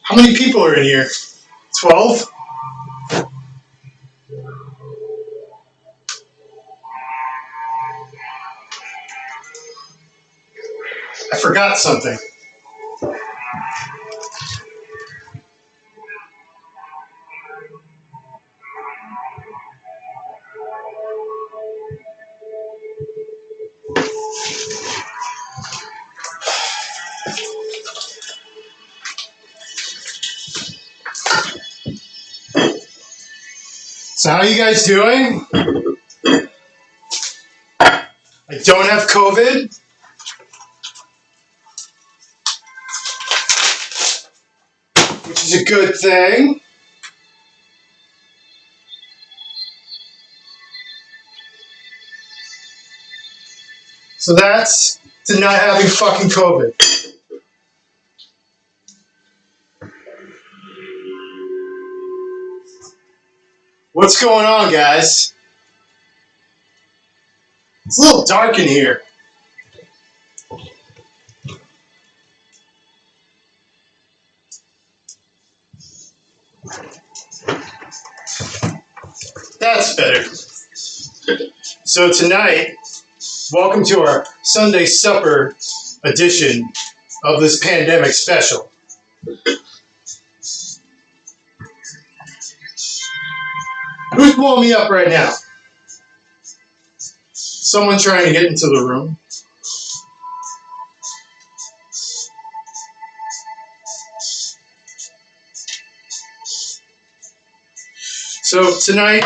How many people are in here? 12? I forgot something. So how you guys doing? I don't have COVID. Which is a good thing. So that's to not having fucking COVID. What's going on, guys? It's a little dark in here. That's better. So tonight, welcome to our Sunday supper edition of this pandemic special. Who's blowing me up right now? Someone trying to get into the room. So tonight,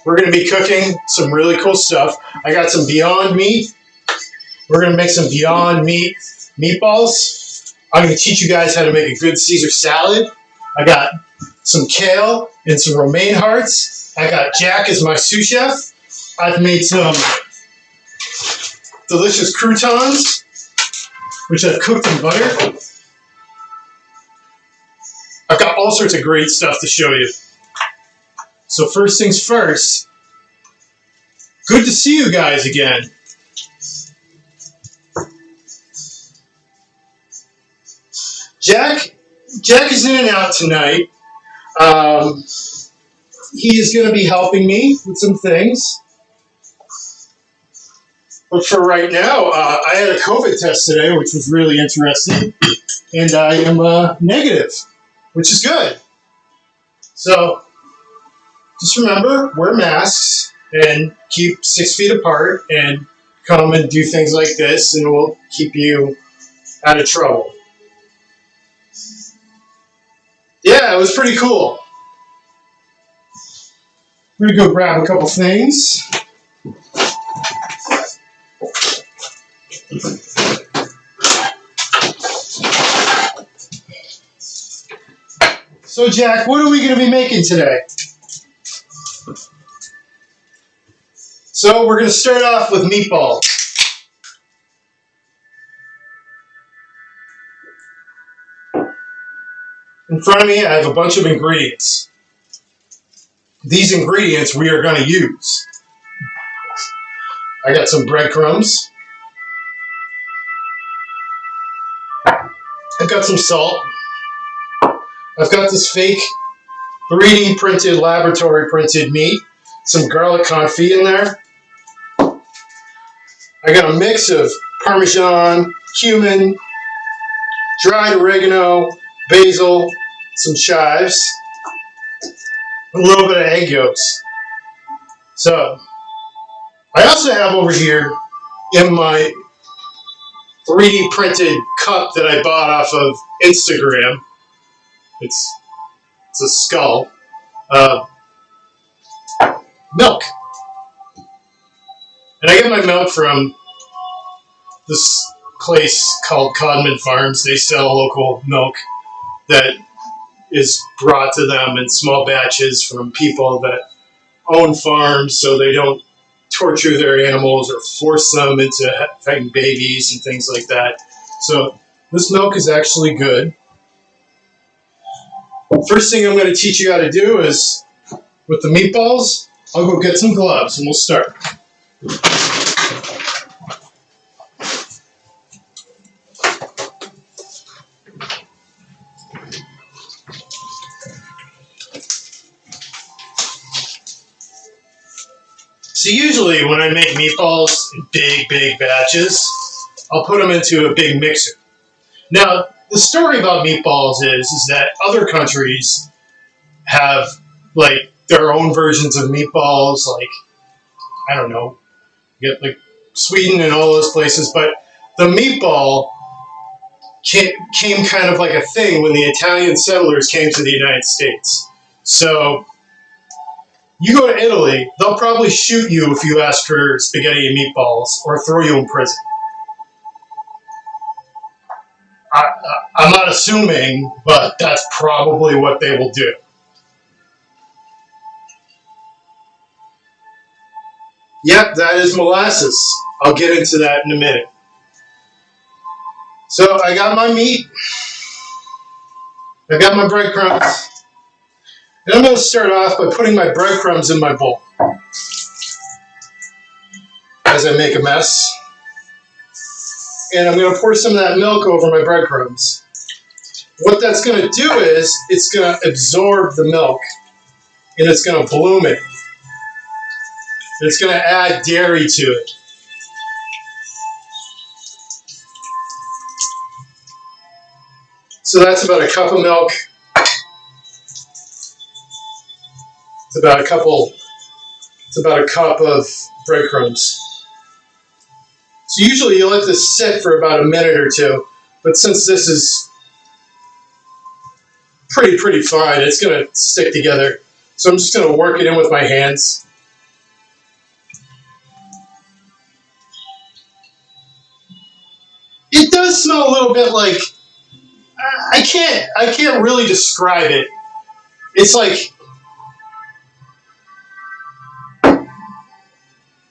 we're going to be cooking some really cool stuff. I got some Beyond Meat. We're going to make some Beyond Meat meatballs. I'm going to teach you guys how to make a good Caesar salad. I got some kale and some romaine hearts. I got Jack as my sous chef. I've made some delicious croutons, which I've cooked in butter. I've got all sorts of great stuff to show you. So first things first, good to see you guys again. Jack is in and out tonight. He is going to be helping me with some things. But for right now, I had a COVID test today, which was really interesting. And I am negative, which is good. So just remember, wear masks and keep 6 feet apart and come and do things like this, and we'll keep you out of trouble. Yeah, it was pretty cool. I'm going to go grab a couple things. So, Jack, what are we going to be making today? So, we're going to start off with meatballs. In front of me, I have a bunch of ingredients. These ingredients we are going to use. I got some breadcrumbs. I've got some salt. I've got this fake 3D printed, laboratory printed meat. Some garlic confit in there. I got a mix of Parmesan, cumin, dried oregano, basil, some chives, a little bit of egg yolks. So, I also have over here in my 3D printed cup that I bought off of Instagram. It's a skull. Milk. And I get my milk from this place called Codman Farms. They sell local milk that is brought to them in small batches from people that own farms, so they don't torture their animals or force them into having babies and things like that. So this milk is actually good. First thing I'm going to teach you how to do is, with the meatballs, I'll go get some gloves and we'll start. So usually when I make meatballs in big batches, I'll put them into a big mixer. Now, the story about meatballs is that other countries have like their own versions of meatballs, like, I don't know, you get like Sweden and all those places, but the meatball came kind of like a thing when the Italian settlers came to the United States. So you go to Italy, they'll probably shoot you if you ask for spaghetti and meatballs or throw you in prison. I'm not assuming, but that's probably what they will do. Yep, that is molasses. I'll get into that in a minute. So I got my meat. I got my breadcrumbs. And I'm going to start off by putting my breadcrumbs in my bowl as I make a mess. And I'm going to pour some of that milk over my breadcrumbs. What that's going to do is it's going to absorb the milk and it's going to bloom it. And it's going to add dairy to it. So that's about a cup of milk. It's about a cup of breadcrumbs. So usually you let this sit for about a minute or two, but since this is pretty fine, it's going to stick together. So I'm just going to work it in with my hands. It does smell a little bit like, I can't really describe it. It's like,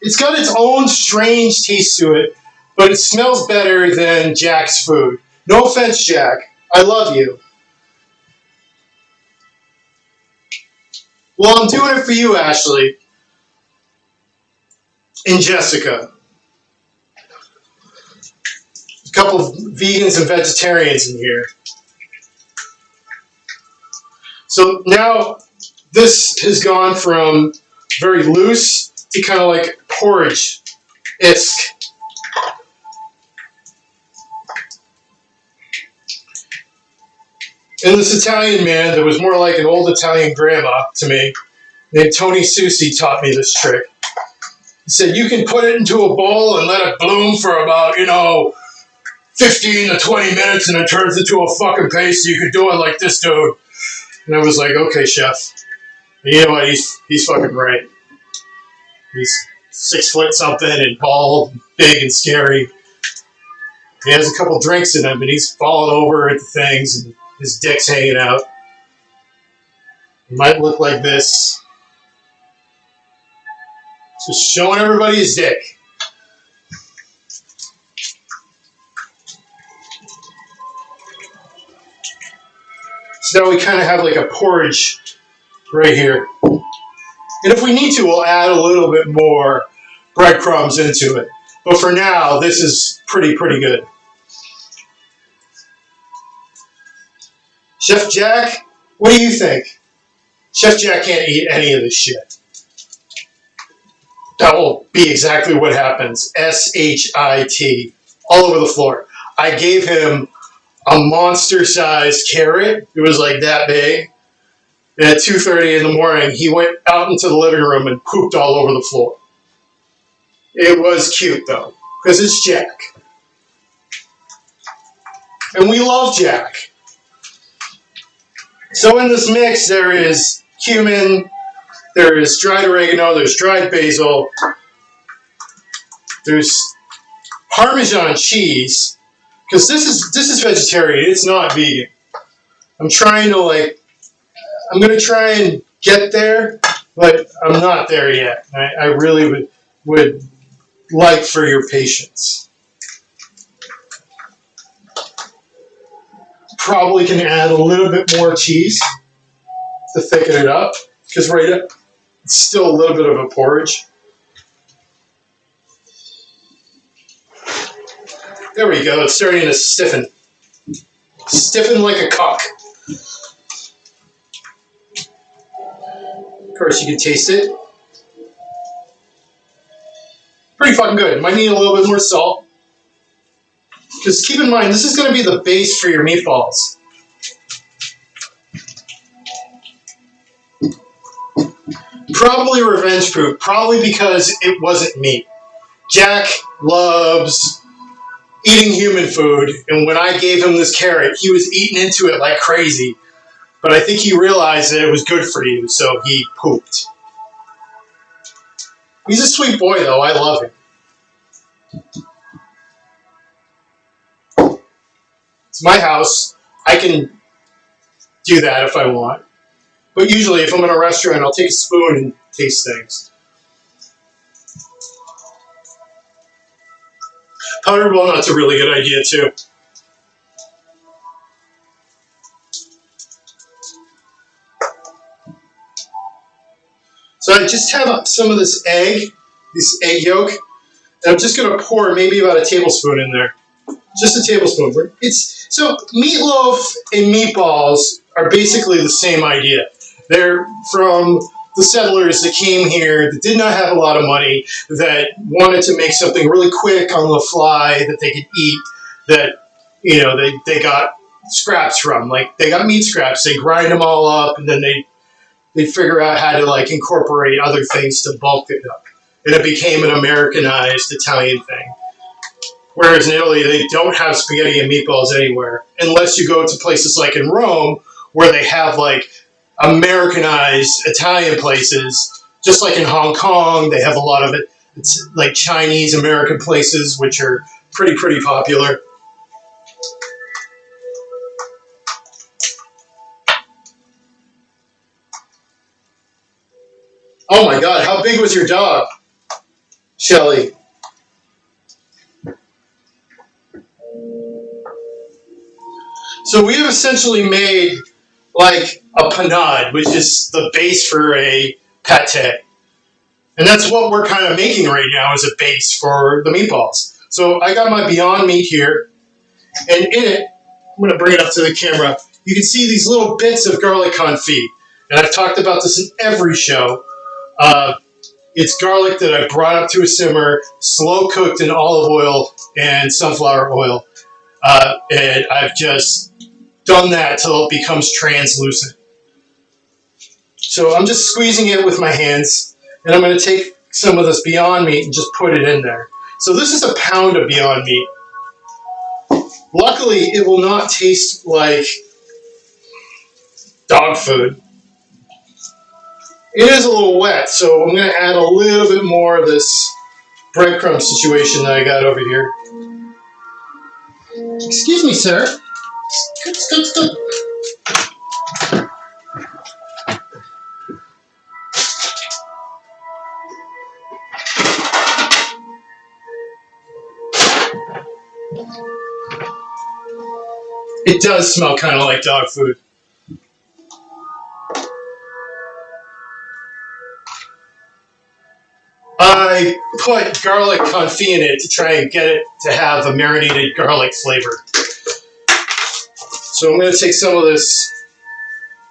it's got its own strange taste to it, but it smells better than Jack's food. No offense, Jack. I love you. Well, I'm doing it for you, Ashley. And Jessica. A couple of vegans and vegetarians in here. So now this has gone from very loose to kind of like porridge-esque. And this Italian man that was more like an old Italian grandma to me, named Tony Susi, taught me this trick. He said, you can put it into a bowl and let it bloom for about, 15 to 20 minutes and it turns into a fucking paste. You could do it like this, dude. And I was like, okay, chef. And you know what? He's fucking right. He's 6 foot something and bald, and big and scary. He has a couple drinks in him and he's falling over at the things and his dick's hanging out. He might look like this. Just showing everybody his dick. So now we kind of have like a porridge right here. And if we need to, we'll add a little bit more breadcrumbs into it. But for now, this is pretty good. Chef Jack, what do you think? Chef Jack can't eat any of this shit. That will be exactly what happens. S-H-I-T. All over the floor. I gave him a monster-sized carrot. It was like that big. And at 2:30 in the morning, he went out into the living room and pooped all over the floor. It was cute, though, because it's Jack. And we love Jack. So in this mix, there is cumin, there is dried oregano, there's dried basil, there's Parmesan cheese, because this is vegetarian, it's not vegan. I'm going to try and get there, but I'm not there yet. I really would like for your patience. Probably can add a little bit more cheese to thicken it up, because right up, it's still a little bit of a porridge. There we go, it's starting to stiffen. Stiffen like a cock. Of course, you can taste it. Pretty fucking good. Might need a little bit more salt. Because keep in mind, this is going to be the base for your meatballs. Probably revenge proof. Probably because it wasn't meat. Jack loves eating human food, and when I gave him this carrot, he was eating into it like crazy. But I think he realized that it was good for you, so he pooped. He's a sweet boy, though. I love him. It's my house. I can do that if I want. But usually, if I'm in a restaurant, I'll take a spoon and taste things. Powdered walnut's a really good idea, too. So I just have some of this egg yolk, and I'm just going to pour maybe about a tablespoon in there. Just a tablespoon. So meatloaf and meatballs are basically the same idea. They're from the settlers that came here that did not have a lot of money, that wanted to make something really quick on the fly that they could eat, that, you know, they got scraps from. Like, they got meat scraps, they grind them all up, and then they figure out how to, like, incorporate other things to bulk it up. And it became an Americanized Italian thing. Whereas in Italy, they don't have spaghetti and meatballs anywhere, unless you go to places like in Rome, where they have, like, Americanized Italian places. Just like in Hong Kong, they have a lot of it. It's like Chinese American places, which are pretty popular. Oh my God, how big was your dog, Shelly? So we have essentially made like a panade, which is the base for a pate. And that's what we're kind of making right now as a base for the meatballs. So I got my Beyond Meat here, and in it, I'm going to bring it up to the camera, you can see these little bits of garlic confit. And I've talked about this in every show. It's garlic that I brought up to a simmer, slow cooked in olive oil and sunflower oil. And I've just done that till it becomes translucent. So I'm just squeezing it with my hands, and I'm going to take some of this Beyond Meat and just put it in there. So this is a pound of Beyond Meat. Luckily, it will not taste like dog food. It is a little wet, so I'm going to add a little bit more of this breadcrumb situation that I got over here. Excuse me, sir. Scoot. It does smell kind of like dog food. I put garlic confit in it to try and get it to have a marinated garlic flavor. So I'm going to take some of this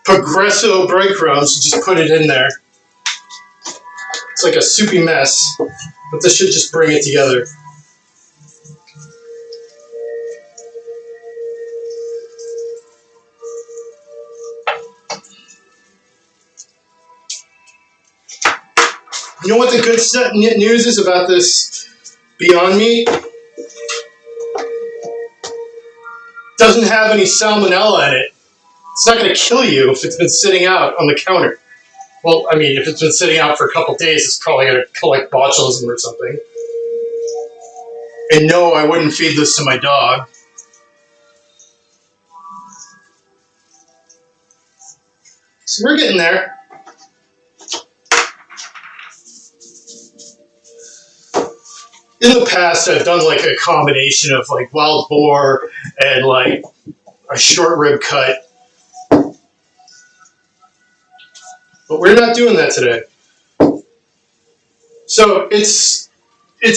Progresso breadcrumbs and just put it in there. It's like a soupy mess, but this should just bring it together. You know what the good news is about this Beyond Meat? It doesn't have any salmonella in it. It's not going to kill you if it's been sitting out on the counter. Well, I mean, if it's been sitting out for a couple days, it's probably going to collect botulism or something. And no, I wouldn't feed this to my dog. So we're getting there. In the past, I've done like a combination of like wild boar and like a short rib cut. But we're not doing that today. So it's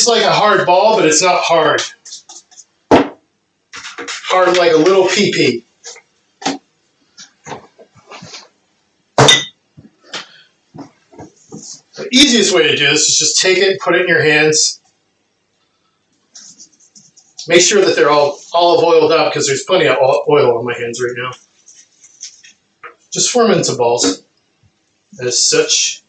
like a hard ball, but it's not hard. Hard like a little pea. The easiest way to do this is just take it, put it in your hands, Make sure that they're all olive oiled up because there's plenty of oil on my hands right now. Just form into balls as such.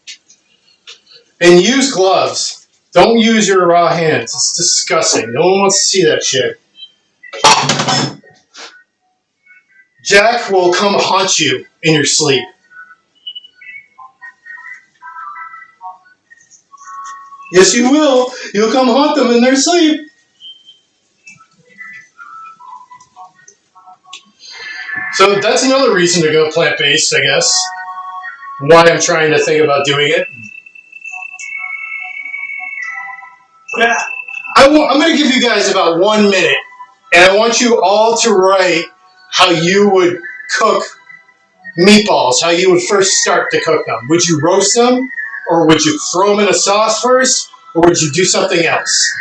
And use gloves. Don't use your raw hands. It's disgusting. No one wants to see that shit. Jack will come haunt you in your sleep. Yes, you will. You'll come haunt them in their sleep. So that's another reason to go plant-based, I guess. Why I'm trying to think about doing it. I'm going to give you guys about 1 minute, and I want you all to write how you would cook meatballs, how you would first start to cook them. Would you roast them, or would you throw them in a sauce first, or would you do something else?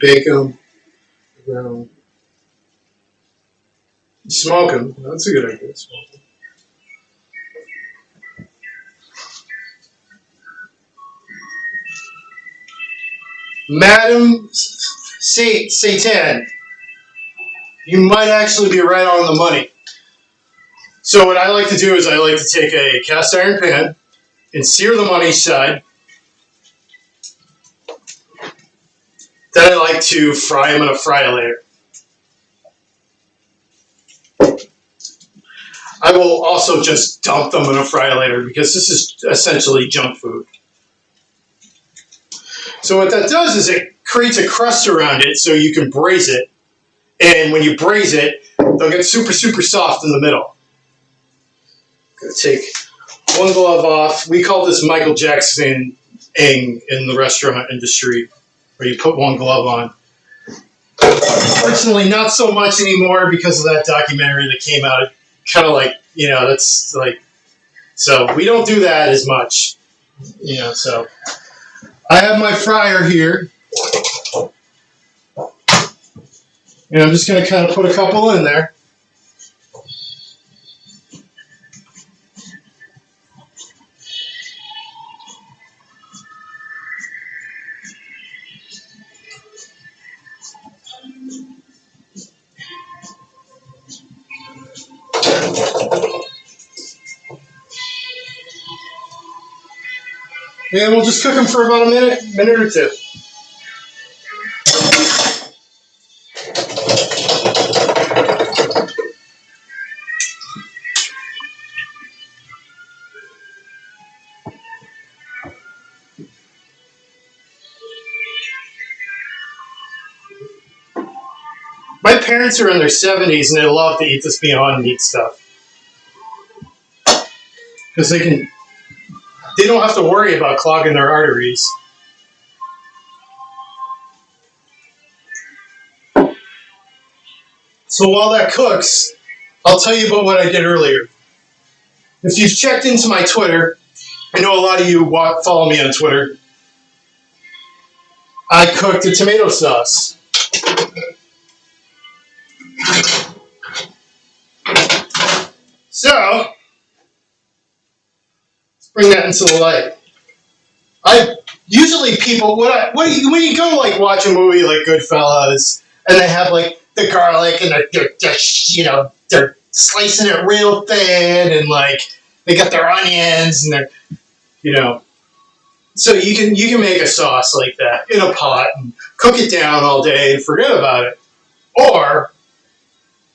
Bake them, smoke them. That's a good idea. Smoke them. Madam Satan, you might actually be right on the money. So what I like to do is I like to take a cast iron pan and sear them on each side. Then I like to fry them in a fryer. I will also just dump them in a fryer because this is essentially junk food. So what that does is it creates a crust around it so you can braise it. And when you braise it, they'll get super, super soft in the middle. I'm going to take one glove off. We call this Michael Jackson in the restaurant industry, where you put one glove on. Unfortunately, not so much anymore because of that documentary that came out. Kind of like, that's like, so we don't do that as much, so. I have my fryer here. And I'm just going to kind of put a couple in there. And we'll just cook them for about a minute or two. My parents are in their 70s and they love to eat this Beyond Meat stuff. Because they don't have to worry about clogging their arteries. So while that cooks, I'll tell you about what I did earlier. If you've checked into my Twitter, I know a lot of you follow me on Twitter. I cooked a tomato sauce. So, let's bring that into the light. Usually people, when you go like watch a movie like Goodfellas, and they have like the garlic and they're slicing it real thin, and like they got their onions and they're, so you can make a sauce like that in a pot and cook it down all day and forget about it. Or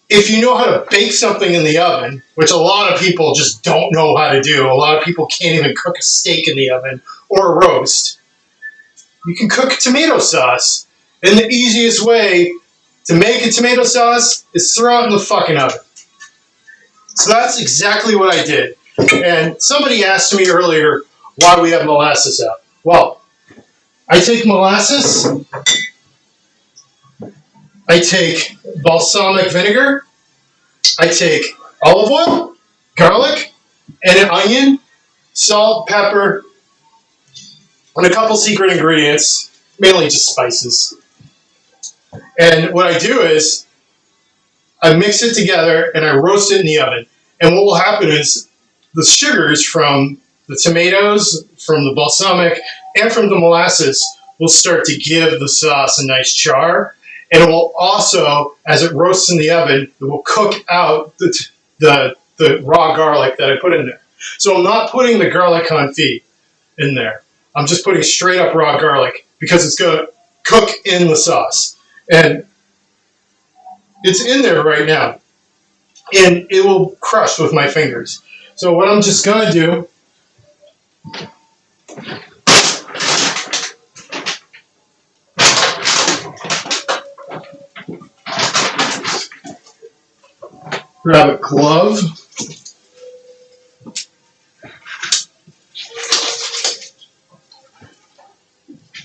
if you know how to bake something in the oven, which a lot of people just don't know how to do, a lot of people can't even cook a steak in the oven or a roast, you can cook tomato sauce. And the easiest way to make a tomato sauce is throw it in the fucking oven. So that's exactly what I did. And somebody asked me earlier why we have molasses out. Well, I take molasses, I take balsamic vinegar, I take olive oil, garlic, and an onion, salt, pepper, and a couple secret ingredients. mainly just spices. And what I do is I mix it together and I roast it in the oven. And what will happen is the sugars from the tomatoes, from the balsamic, and from the molasses will start to give the sauce a nice char. And it will also, as it roasts in the oven, it will cook out the raw garlic that I put in there. So I'm not putting the garlic confit in there. I'm just putting straight up raw garlic because it's going to cook in the sauce. And it's in there right now. And it will crush with my fingers. So what I'm just going to do, grab a glove,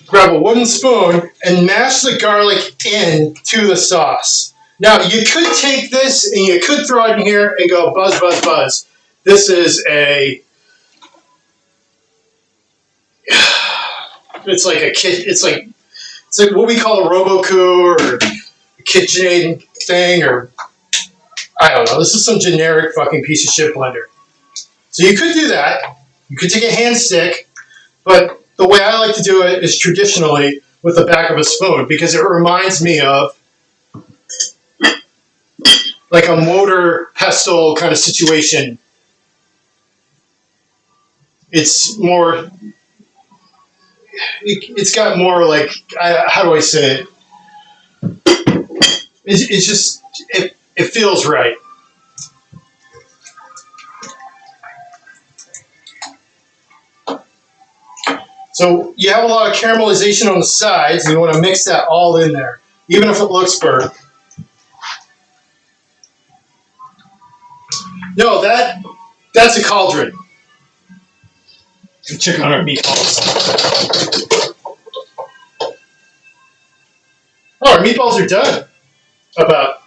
grab a wooden spoon, and mash the garlic into the sauce. Now, you could take this and you could throw it in here and go buzz, buzz, buzz. This is it's like what we call a Robocoup or a KitchenAid thing, or I don't know. This is some generic fucking piece of shit blender. So you could do that. You could take a hand stick, but the way I like to do it is traditionally with the back of a spoon because it reminds me of like a mortar pestle kind of situation. It's more, it's got more like, how do I say it? It's just, it feels right. So you have a lot of caramelization on the sides, and you want to mix that all in there, even if it looks burnt. No, that's a cauldron. Check on our meatballs. Oh, our meatballs are done. About.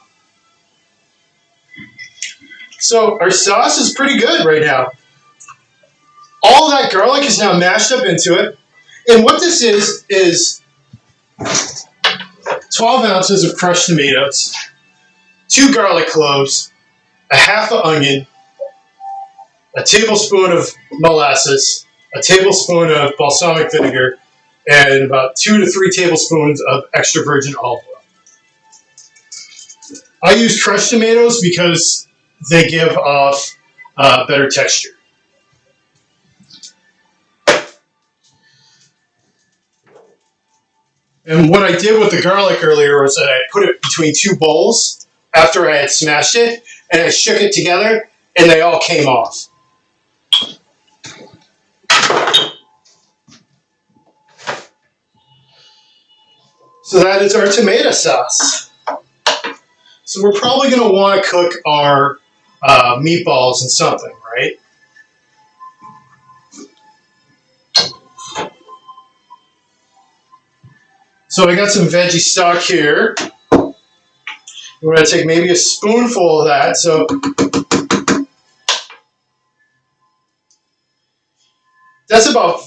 So our sauce is pretty good right now. All that garlic is now mashed up into it. And what this is 12 ounces of crushed tomatoes, 2 garlic cloves, a half an onion, a tablespoon of molasses, a tablespoon of balsamic vinegar, and about 2 to 3 tablespoons of extra virgin olive oil. I use crushed tomatoes because they give off better texture. And what I did with the garlic earlier was that I put it between 2 bowls after I had smashed it, and I shook it together, and they all came off. So that is our tomato sauce. So we're probably going to want to cook our meatballs in something, right? So I got some veggie stock here. We're going to take maybe a spoonful of that. So that's about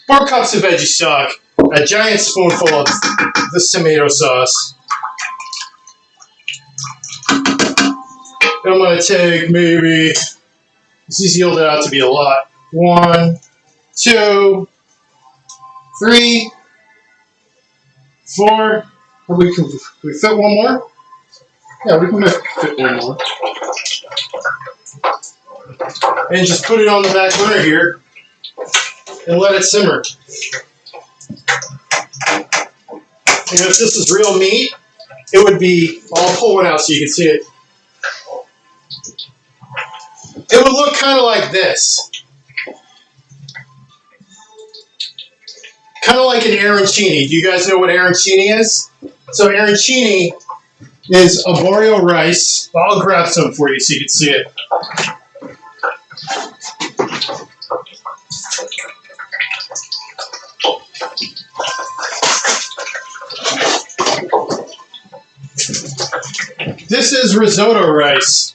4 cups of veggie stock, a giant spoonful of this tomato sauce. And I'm going to take maybe, this is yielded out to be a lot. 1, 2, 3, 4. Can we fit one more? Yeah, we can fit one more. And just put it on the back burner here and let it simmer. And if this is real meat, it would be, I'll pull one out so you can see it. It would look kind of like this. Kind of like an arancini. Do you guys know what arancini is? So arancini is arborio rice. I'll grab some for you so you can see it. This is risotto rice.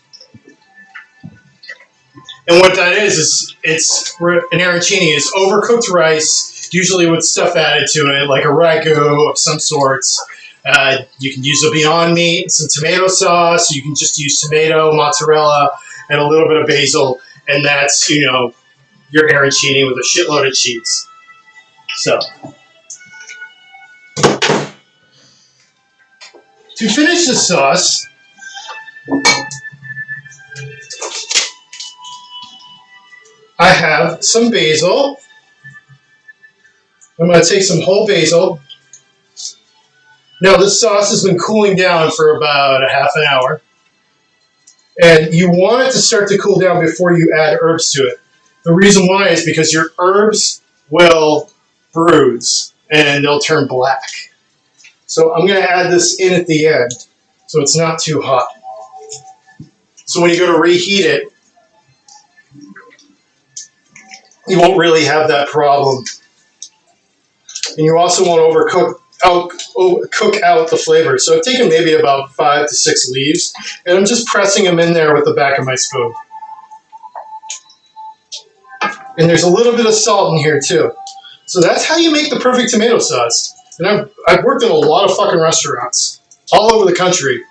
And what that is it's an arancini is overcooked rice usually with stuff added to it, like a ragu of some sorts. You can use a Beyond Meat, some tomato sauce. You can just use tomato, mozzarella, and a little bit of basil, and that's, you know, your arancini with a shitload of cheese. So, to finish the sauce, I have some basil. I'm going to take some whole basil. Now, this sauce has been cooling down for about a half an hour. And you want it to start to cool down before you add herbs to it. The reason why is because your herbs will bruise and they'll turn black. So I'm going to add this in at the end so it's not too hot. So when you go to reheat it, you won't really have that problem. And you also won't cook out the flavor. So I've taken maybe about 5 to 6 leaves, and I'm just pressing them in there with the back of my spoon. And there's a little bit of salt in here too. So that's how you make the perfect tomato sauce. And I've worked in a lot of fucking restaurants all over the country.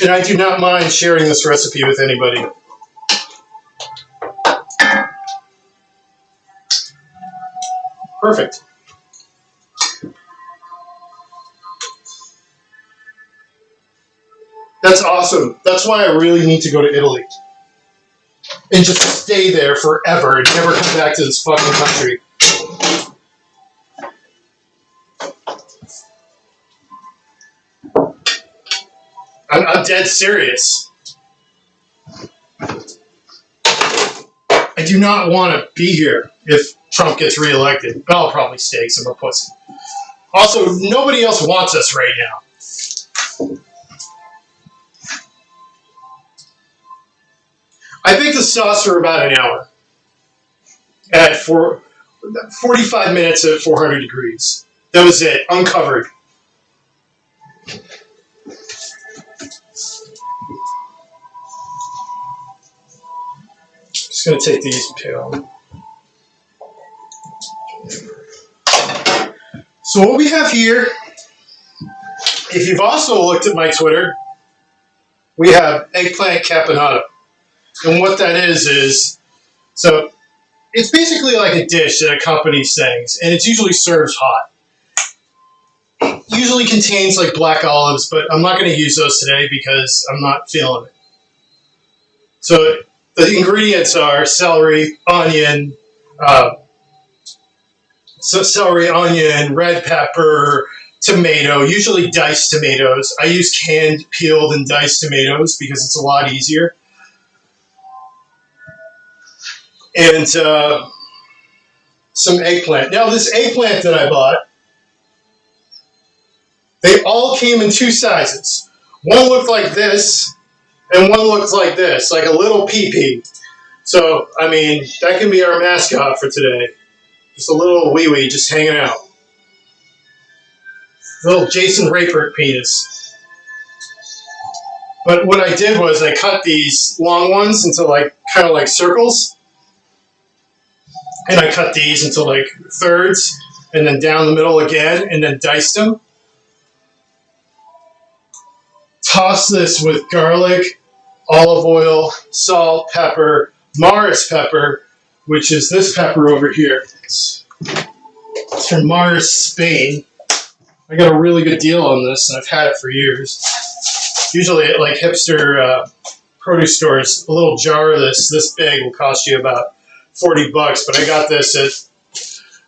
And I do not mind sharing this recipe with anybody. Perfect. That's awesome. That's why I really need to go to Italy. And just stay there forever and never come back to this fucking country. I'm dead serious. I do not want to be here if Trump gets reelected. But I'll probably stay because I'm a pussy. Also, nobody else wants us right now. I baked the sauce for about an hour at 45 minutes at 400 degrees. That was it, uncovered. Just going to take these and peel them. So what we have here, if you've also looked at my Twitter, we have eggplant caponata. And what that is, so it's basically like a dish that accompanies things, and it's usually served hot. It usually contains like black olives, but I'm not going to use those today because I'm not feeling it. So the ingredients are celery, onion, red pepper, tomato, usually diced tomatoes. I use canned, peeled, and diced tomatoes because it's a lot easier. And some eggplant. Now, this eggplant that I bought, they all came in 2 sizes. One looked like this, and one looked like this, like a little pea-pea. So, I mean, that can be our mascot for today. Just a little wee-wee just hanging out. Little Jason Rapert penis. But what I did was I cut these long ones into like kind of like circles. And I cut these into like thirds, and then down the middle again, and then diced them. Toss this with garlic, olive oil, salt, pepper, Morris pepper, which is this pepper over here. It's from Morris, Spain. I got a really good deal on this, and I've had it for years. Usually at like hipster produce stores, a little jar of this big will cost you about $40, but I got this at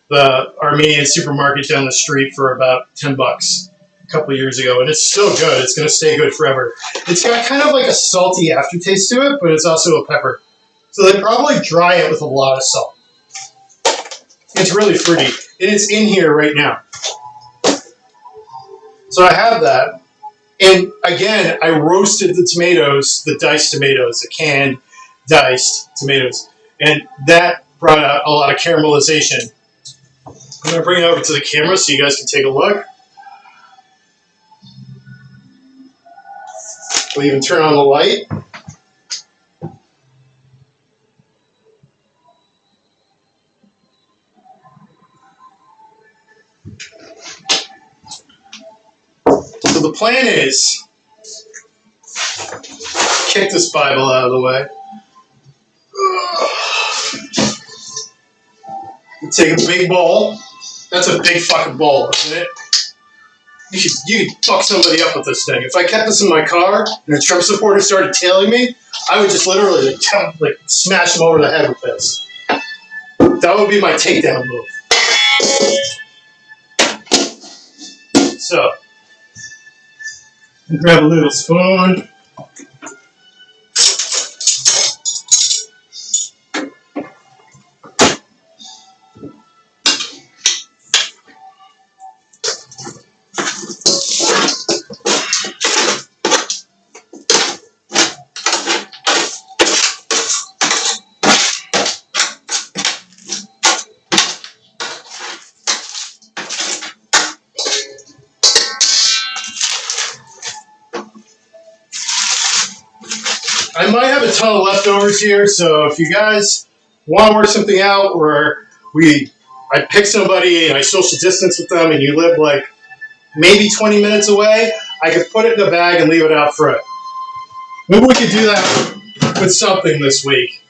the Armenian supermarket down the street for about $10 a couple of years ago, and it's still good. It's going to stay good forever. It's got kind of like a salty aftertaste to it, but it's also a pepper. So they probably dry it with a lot of salt. It's really fruity, and it's in here right now. So I have that, and again, I roasted the tomatoes, the diced tomatoes, the canned diced tomatoes. And that brought out a lot of caramelization. I'm going to bring it over to the camera so you guys can take a look. We'll even turn on the light. So the plan is, kick this Bible out of the way. Take a big bowl. That's a big fucking bowl, isn't it? You could fuck somebody up with this thing. If I kept this in my car and a Trump supporter started tailing me, I would just literally like smash them over the head with this. That would be my takedown move. So, grab a little spoon. I might have a ton of leftovers here, so if you guys want to work something out where I pick somebody and I social distance with them and you live like maybe 20 minutes away, I could put it in a bag and leave it out front. Maybe we could do that with something this week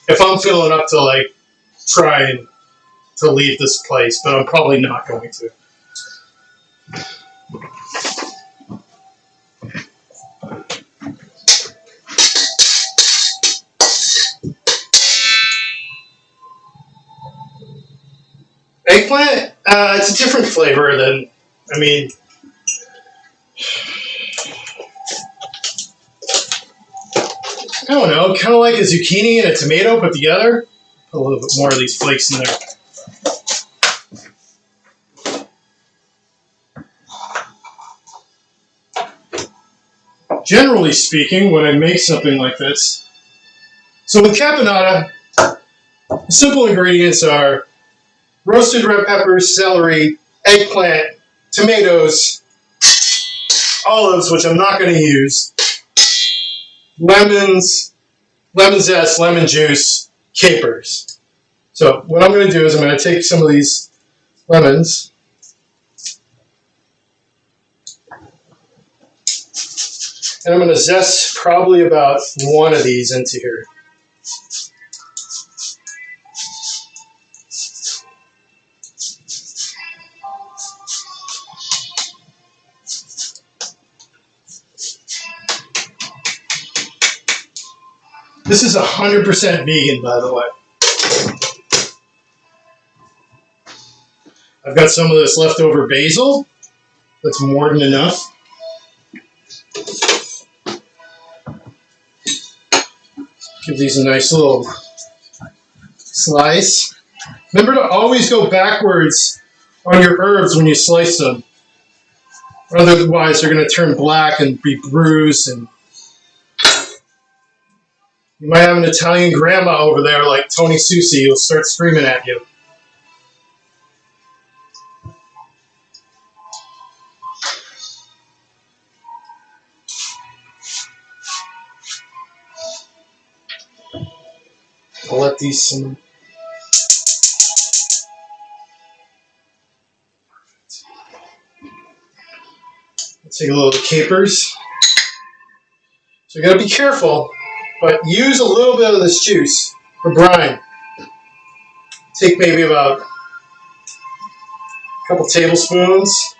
if I'm feeling up to like trying to leave this place, but I'm probably not going to. Eggplant, it's a different flavor than, I mean, I don't know, kind of like a zucchini and a tomato put together. Put a little bit more of these flakes in there. Generally speaking, when I make something like this, so with caponata, the simple ingredients are roasted red peppers, celery, eggplant, tomatoes, olives, which I'm not going to use, lemons, lemon zest, lemon juice, capers. So what I'm going to do is I'm going to take some of these lemons, and I'm going to zest probably about one of these into here. This is 100% vegan, by the way. I've got some of this leftover basil. That's more than enough. Give these a nice little slice. Remember to always go backwards on your herbs when you slice them. Otherwise, they're going to turn black and be bruised, and you might have an Italian grandma over there like Tony Susi who'll start screaming at you. I'll let these simmer. Let's take a little of the capers. So you got to be careful, but use a little bit of this juice for brine. Take maybe about a couple tablespoons.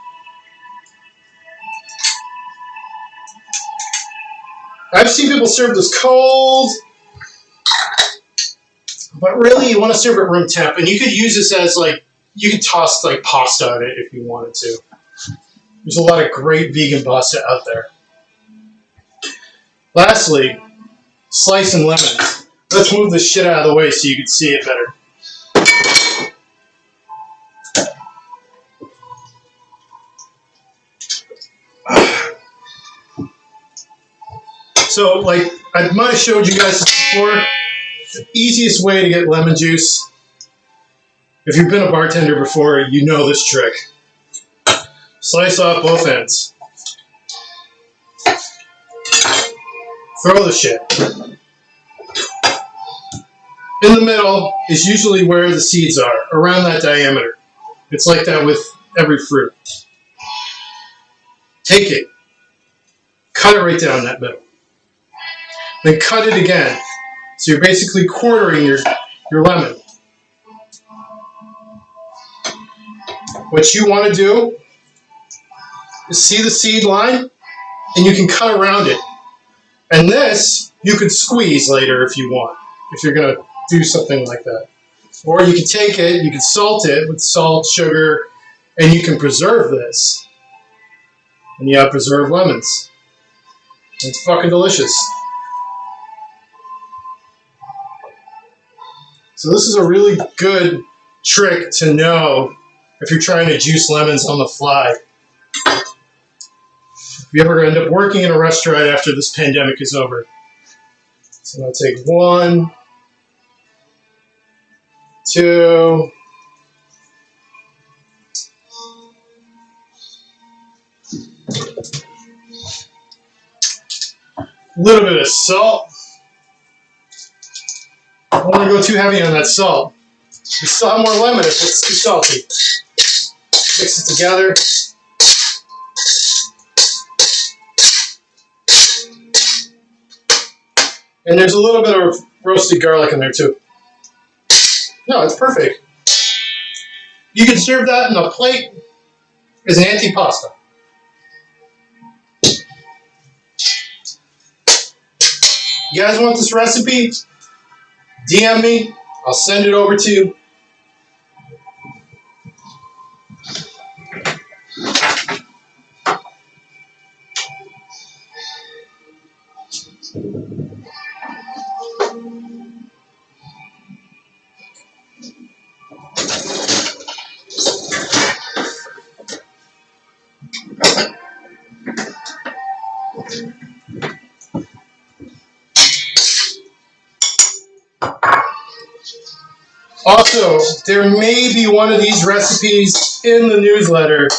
I've seen people serve this cold, but really you want to serve it room temp. And you could use this as like, you could toss like pasta on it if you wanted to. There's a lot of great vegan pasta out there. Lastly, slicing lemons. Let's move this shit out of the way so you can see it better. So, like, I might have showed you guys this before. The easiest way to get lemon juice, if you've been a bartender before, you know this trick. Slice off both ends. Throw the shit. In the middle is usually where the seeds are, around that diameter. It's like that with every fruit. Take it, cut it right down that middle. Then cut it again. So you're basically quartering your lemon. What you want to do is see the seed line, and you can cut around it. And this, you could squeeze later if you want, if you're going to do something like that. Or you can take it, you can salt it with salt, sugar, and you can preserve this. And you have preserved lemons. It's fucking delicious. So this is a really good trick to know if you're trying to juice lemons on the fly. If you ever end up working in a restaurant after this pandemic is over. So I'm going to take 1, 2, a little bit of salt. I don't want to go too heavy on that salt. You still have more lemon if it's too salty. Mix it together. And there's a little bit of roasted garlic in there too. No, it's perfect. You can serve that in a plate as an antipasto. You guys want this recipe? DM me. I'll send it over to you. Also, there may be one of these recipes in the newsletter.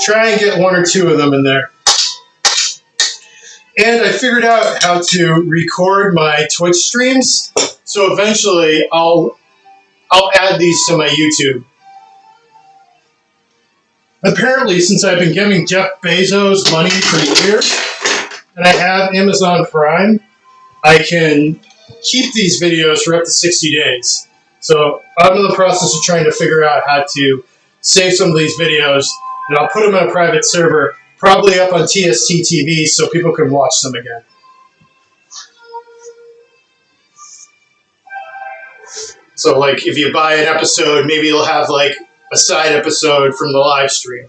Try and get 1 or 2 of them in there. And I figured out how to record my Twitch streams, so eventually I'll add these to my YouTube. Apparently, since I've been giving Jeff Bezos money for years, and I have Amazon Prime, I can keep these videos for up to 60 days. So I'm in the process of trying to figure out how to save some of these videos, and I'll put them on a private server, probably up on TST TV, so people can watch them again. So like if you buy an episode, maybe you'll have like a side episode from the live stream.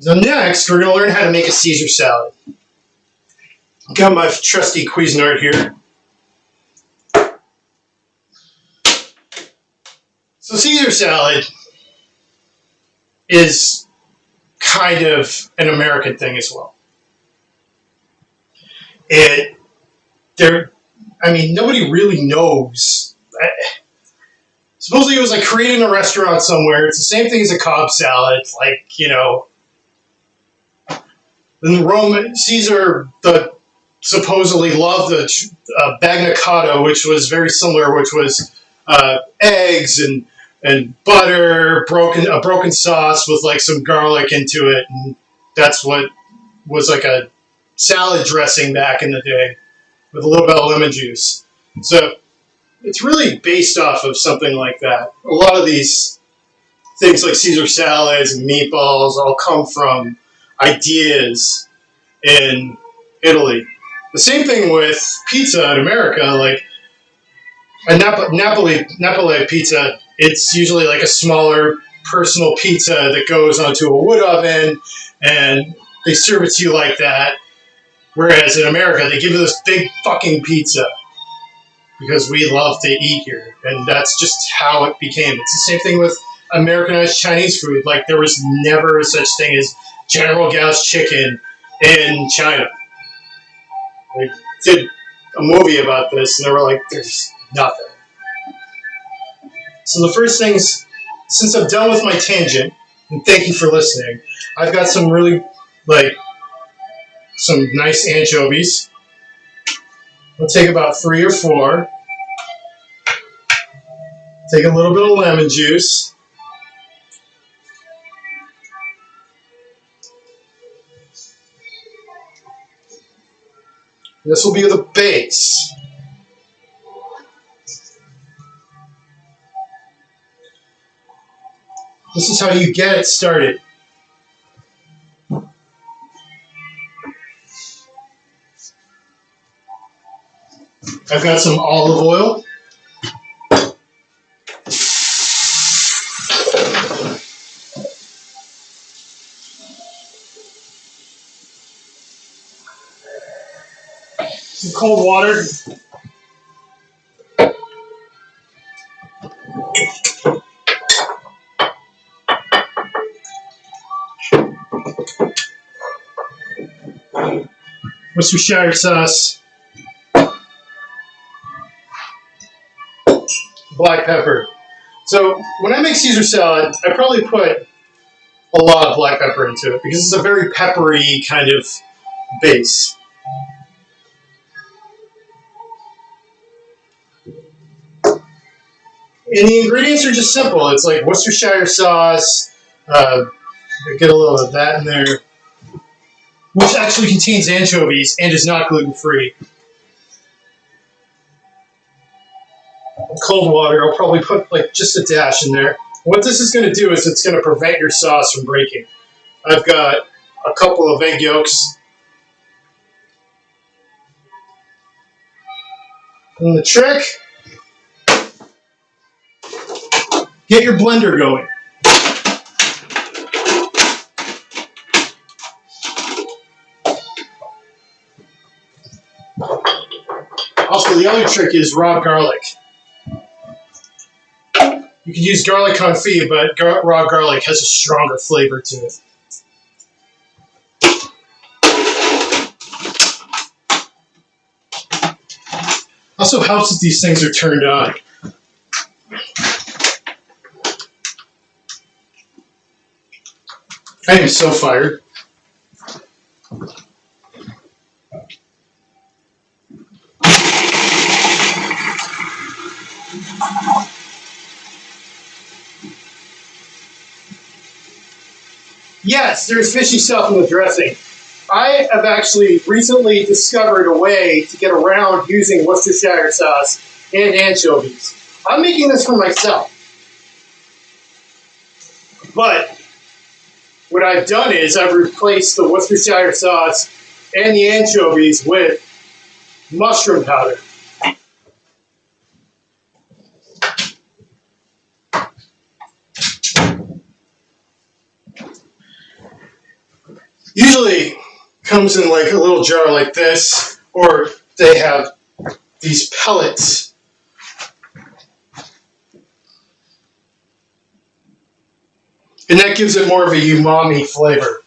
So next, we're going to learn how to make a Caesar salad. Got my trusty Cuisinart here. So Caesar salad is kind of an American thing as well. Nobody really knows. Supposedly it was like created in a restaurant somewhere. It's the same thing as a Cobb salad. Like, you know, in Rome, Caesar supposedly loved the bagnacato, which was very similar, which was eggs and butter, a broken sauce with like some garlic into it, and that's what was like a salad dressing back in the day with a little bit of lemon juice. So it's really based off of something like that. A lot of these things like Caesar salads and meatballs all come from ideas in Italy. The same thing with pizza in America, like a Napoli pizza. It's usually like a smaller personal pizza that goes onto a wood oven, and they serve it to you like that. Whereas in America, they give you this big fucking pizza because we love to eat here, and that's just how it became. It's the same thing with Americanized Chinese food. Like, there was never such thing as General Gao's chicken in China. They did a movie about this, and they were like, there's nothing. So the first things, since I'm done with my tangent, and thank you for listening, I've got some really, some nice anchovies. I'll take about 3 or 4. Take a little bit of lemon juice. This will be the base. This is how you get it started. I've got some olive oil. Some cold water. Worcestershire sauce. Black pepper. So when I make Caesar salad, I probably put a lot of black pepper into it because it's a very peppery kind of base. And the ingredients are just simple. It's like Worcestershire sauce, get a little of that in there, which actually contains anchovies and is not gluten-free. Cold water, I'll probably put just a dash in there. What this is going to do is it's going to prevent your sauce from breaking. I've got a couple of egg yolks. And the trick, get your blender going. Also, the other trick is raw garlic. You can use garlic confit, but raw garlic has a stronger flavor to it. Also helps that these things are turned on. I am so fired. Yes, there's fishy stuff in the dressing. I have actually recently discovered a way to get around using Worcestershire sauce and anchovies. I'm making this for myself. But what I've done is I've replaced the Worcestershire sauce and the anchovies with mushroom powder. Usually comes in like a little jar like this, or they have these pellets. And that gives it more of a umami flavor.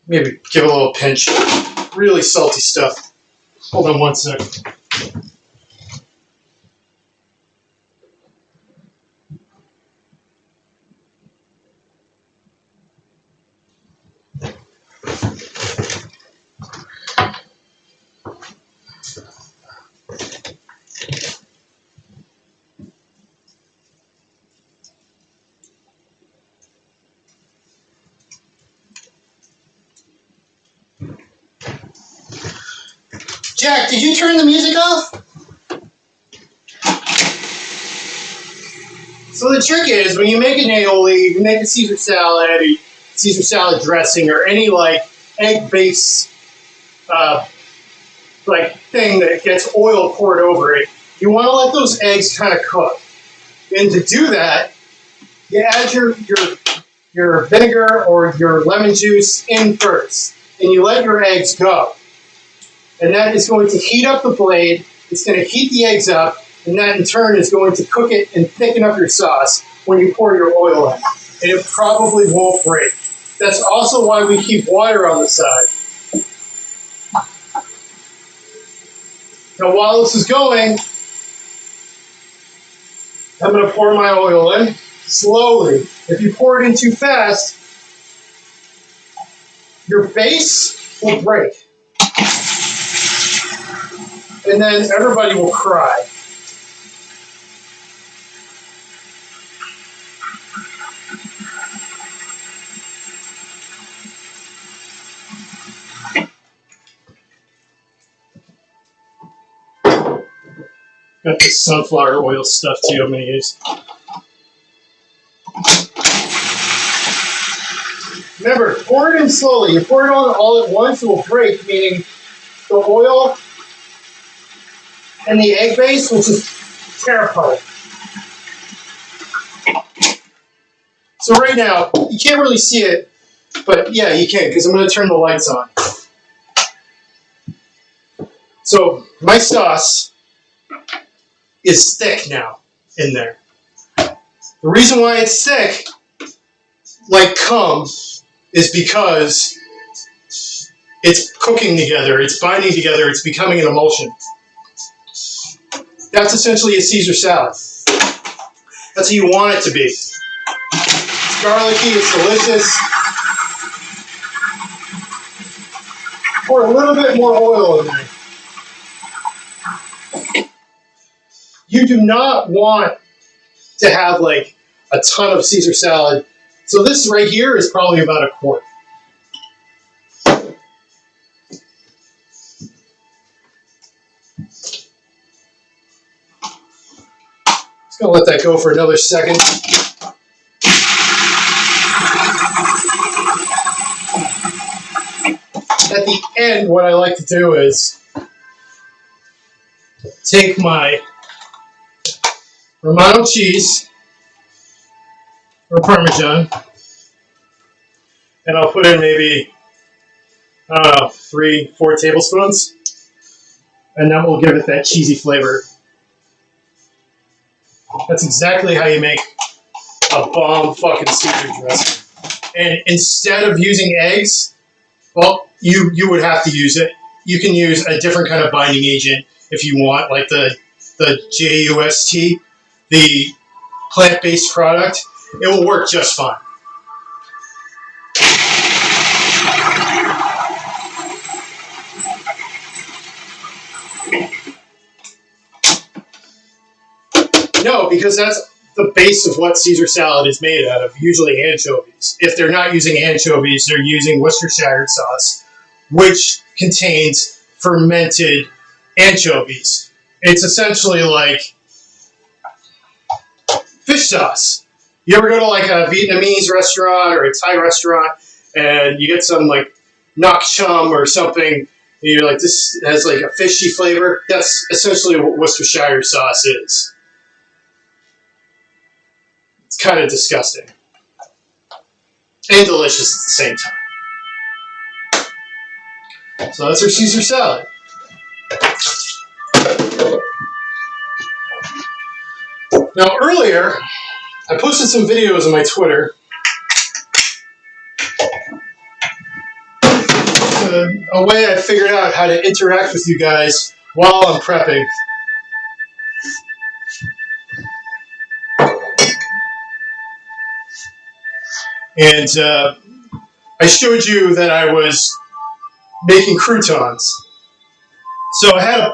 Maybe give it a little pinch. Really salty stuff. Hold on one second. Jack, did you turn the music off? So the trick is, when you make an aioli, you make a Caesar salad, or Caesar salad dressing, or any egg-based thing that gets oil poured over it, you want to let those eggs kind of cook. And to do that, you add your vinegar or your lemon juice in first, and you let your eggs go. And that is going to heat up the blade, it's going to heat the eggs up, and that in turn is going to cook it and thicken up your sauce when you pour your oil in. And it probably won't break. That's also why we keep water on the side. Now while this is going, I'm going to pour my oil in slowly. If you pour it in too fast, your base will break. And then everybody will cry. Got this sunflower oil stuff too I'm going to use. Remember, pour it in slowly. You pour it on all at once, it will break, meaning the oil and the egg base will just tear apart. So right now, you can't really see it, but yeah, you can, because I'm going to turn the lights on. So my sauce is thick now in there. The reason why it's thick, like cum, is because it's cooking together, it's binding together, it's becoming an emulsion. That's essentially a Caesar salad. That's how you want it to be. It's garlicky, it's delicious. Pour a little bit more oil in there. You do not want to have like a ton of Caesar salad. So this right here is probably about a quart. Just gonna let that go for another second. At the end, what I like to do is take my Romano cheese or Parmesan, and I'll put in maybe, I don't know, 3-4 tablespoons, and that will give it that cheesy flavor. That's exactly how you make a bomb fucking Caesar dressing. And instead of using eggs, well, you would have to use it. You can use a different kind of binding agent if you want, like the JUST, the plant-based product. It will work just fine. No, because that's the base of what Caesar salad is made out of, usually anchovies. If they're not using anchovies, they're using Worcestershire sauce, which contains fermented anchovies. It's essentially like fish sauce. You ever go to like a Vietnamese restaurant or a Thai restaurant and you get some like nok chum or something, and you're like, this has like a fishy flavor? That's essentially what Worcestershire sauce is. It's kind of disgusting. And delicious at the same time. So that's our Caesar salad. Now earlier, I posted some videos on my Twitter. A way I figured out how to interact with you guys while I'm prepping. And I showed you that I was making croutons. So I had a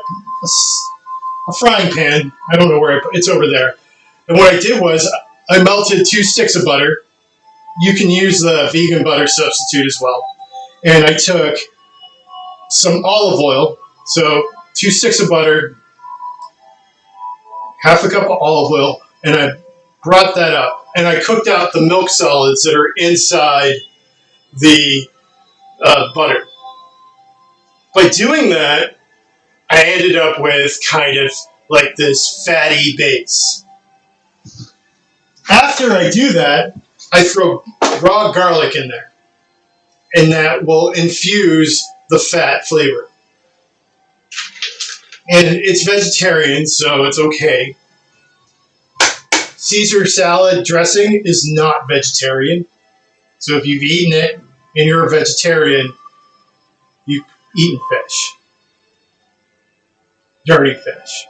frying pan. I don't know where it's over there. And what I did was I melted 2 sticks of butter. You can use the vegan butter substitute as well. And I took some olive oil. So 2 sticks of butter, half a cup of olive oil, and I brought that up. And I cooked out the milk solids that are inside the butter. By doing that, I ended up with kind of like this fatty base. After I do that, I throw raw garlic in there, and that will infuse the fat flavor. And it's vegetarian, so it's okay. Caesar salad dressing is not vegetarian. So if you've eaten it and you're a vegetarian, you've eaten fish. dirty fish.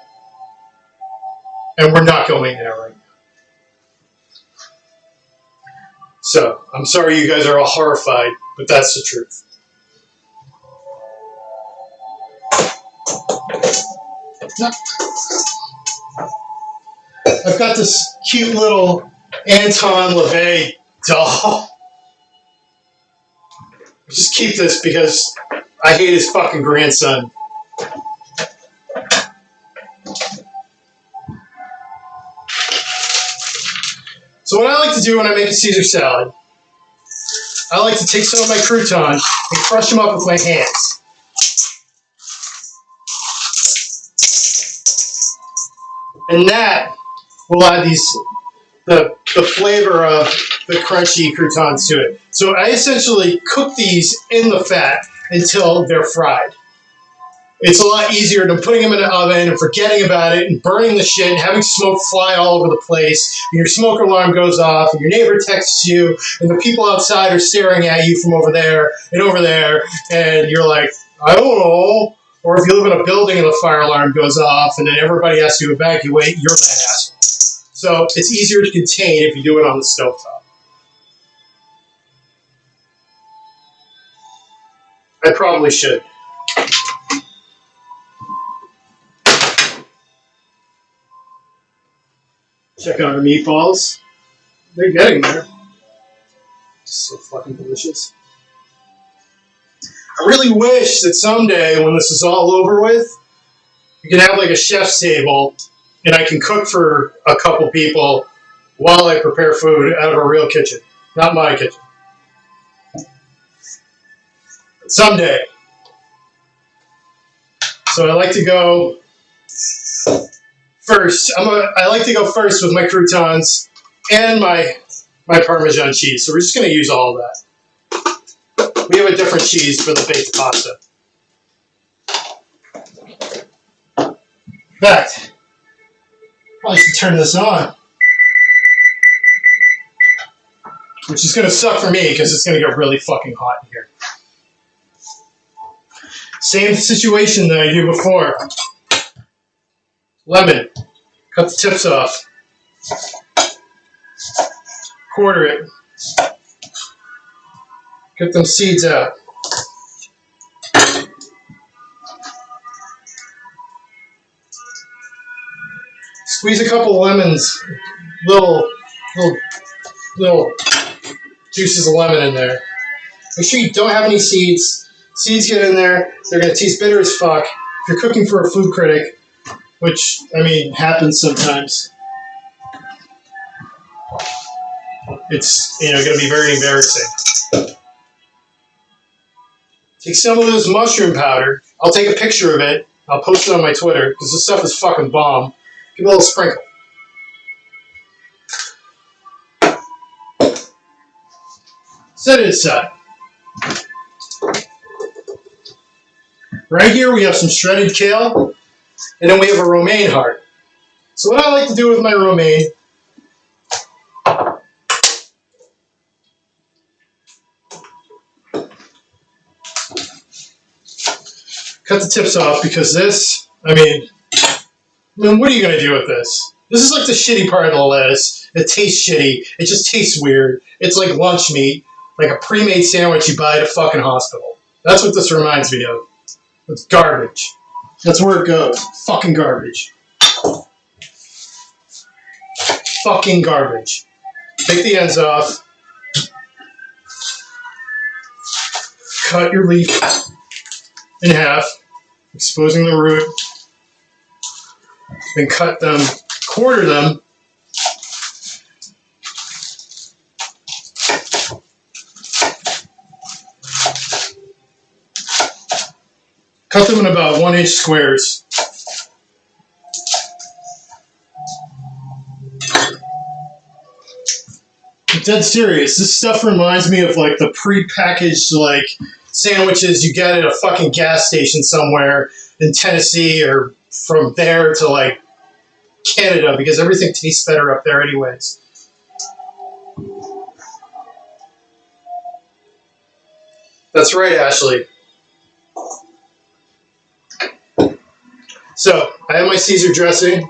And we're not going there right now. So, I'm sorry you guys are all horrified, but that's the truth. I've got this cute little Anton LaVey doll. Just keep this because I hate his fucking grandson. So what I like to do when I make a Caesar salad, I like to take some of my croutons and crush them up with my hands. And that will add the flavor of the crunchy croutons to it. So I essentially cook these in the fat until they're fried. It's a lot easier than putting them in the oven and forgetting about it and burning the shit and having smoke fly all over the place. And your smoke alarm goes off and your neighbor texts you and the people outside are staring at you from over there and you're like, I don't know. Or if you live in a building and the fire alarm goes off and then everybody has to evacuate, you're that asshole. So it's easier to contain if you do it on the stovetop. I probably should. Check out our meatballs. They're getting there. So fucking delicious. I really wish that someday, when this is all over with, you can have like a chef's table and I can cook for a couple people while I prepare food out of a real kitchen. Not my kitchen. But someday. So I like to go first. I like to go first with my croutons and my Parmesan cheese. So we're just going to use all of that. We have a different cheese for the baked pasta. In fact, probably should turn this on. Which is going to suck for me because it's going to get really fucking hot in here. Same situation that I do before. Lemon. Cut the tips off. Quarter it. Get them seeds out. Squeeze a couple lemons, little juices of lemon in there. Make sure you don't have any seeds. Seeds get in there, they're going to taste bitter as fuck. If you're cooking for a food critic, which, I mean, happens sometimes, it's, going to be very embarrassing. Take some of this mushroom powder. I'll take a picture of it. I'll post it on my Twitter, because this stuff is fucking bomb. Give it a little sprinkle. Set it aside. Right here we have some shredded kale, and then we have a romaine heart. So what I like to do with my romaine, cut the tips off because this, I mean, what are you going to do with this? This is like the shitty part of the lettuce. It tastes shitty. It just tastes weird. It's like lunch meat, like a pre-made sandwich you buy at a fucking hospital. That's what this reminds me of. It's garbage. That's where it goes. Fucking garbage. Fucking garbage. Take the ends off. Cut your leaf in half, exposing the root. Then cut them, quarter them. Cut them in about 1-inch squares. I'm dead serious. This stuff reminds me of like the pre-packaged like sandwiches you get at a fucking gas station somewhere in Tennessee or from there to like Canada because everything tastes better up there anyways. That's right, Ashley. So I have my Caesar dressing.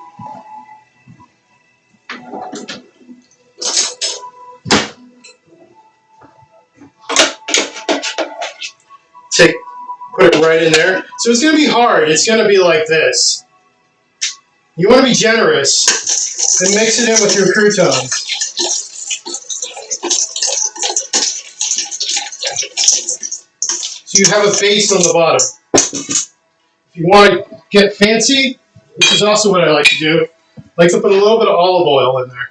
Put it right in there. So it's going to be hard. It's going to be like this. You want to be generous and mix it in with your croutons. So you have a base on the bottom. If you want to get fancy, which is also what I like to do, I like to put a little bit of olive oil in there.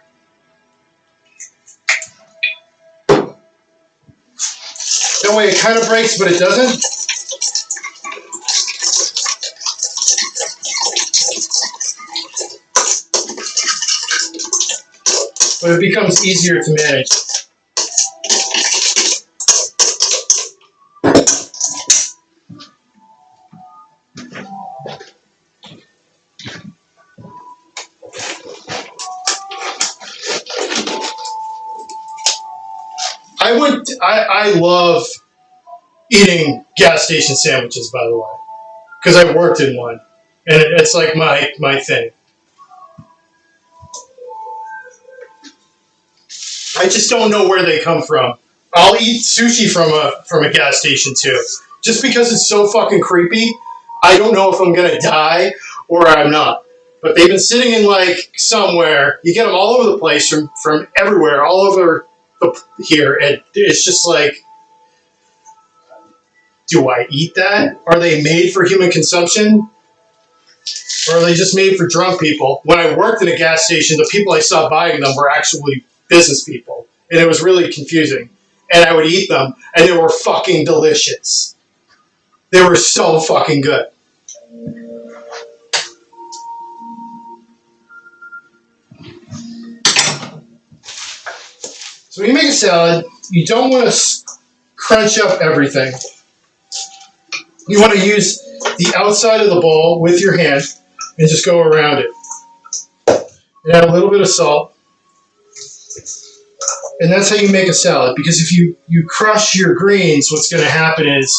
That way it kind of breaks, but it doesn't. But it becomes easier to manage. I love eating gas station sandwiches, by the way, because I worked in one, and it's like my thing. I just don't know where they come from. I'll eat sushi from a gas station too, just because it's so fucking creepy. I don't know if I'm gonna die or I'm not. But they've been sitting in like somewhere. You get them all over the place from everywhere, all over here, and it's just like, do I eat that? Are they made for human consumption? Or are they just made for drunk people? When I worked in a gas station, the people I saw buying them were actually business people. And it was really confusing. And I would eat them, and they were fucking delicious. They were so fucking good. So when you make a salad, you don't want to crunch up everything. You want to use the outside of the bowl with your hand and just go around it. And add a little bit of salt. And that's how you make a salad. Because if you crush your greens, what's going to happen is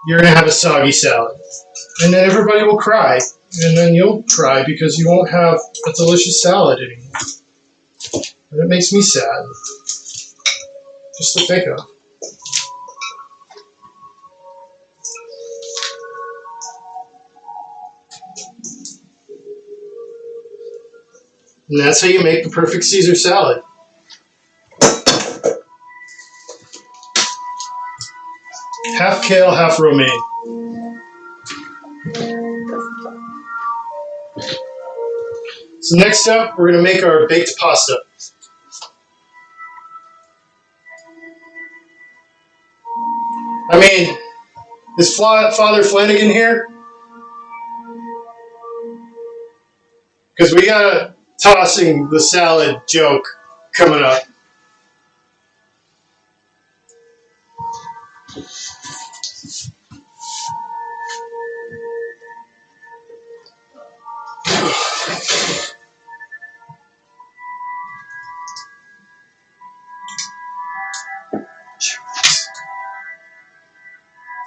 you're going to have a soggy salad. And then everybody will cry. And then you'll cry because you won't have a delicious salad anymore. And it makes me sad. Just to think of. And that's how you make the perfect Caesar salad. Half kale, half romaine. So next up, we're going to make our baked pasta. I mean, is Father Flanagan here? Because we got a tossing the salad joke coming up.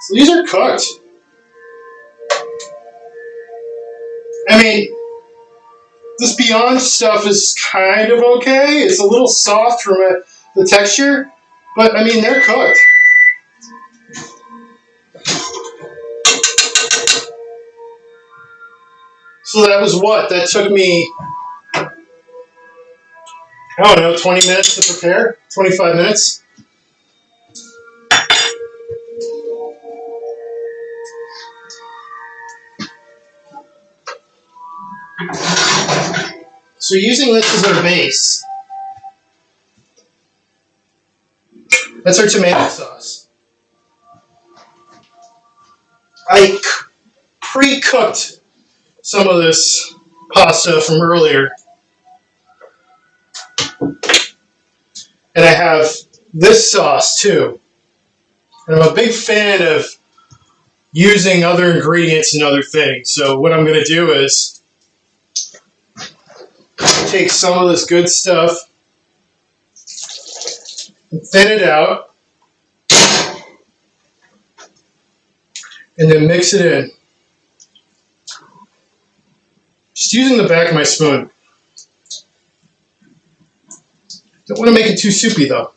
So these are cooked. I mean, this Beyond stuff is kind of okay. It's a little soft from the texture, but I mean, they're cooked. So that was what? That took me, I don't know, 20 minutes to prepare? 25 minutes? So using this as our base, that's our tomato sauce. I pre-cooked some of this pasta from earlier. And I have this sauce too. And I'm a big fan of using other ingredients and other things. So what I'm going to do is take some of this good stuff and thin it out and then mix it in. Just using the back of my spoon. Don't want to make it too soupy though.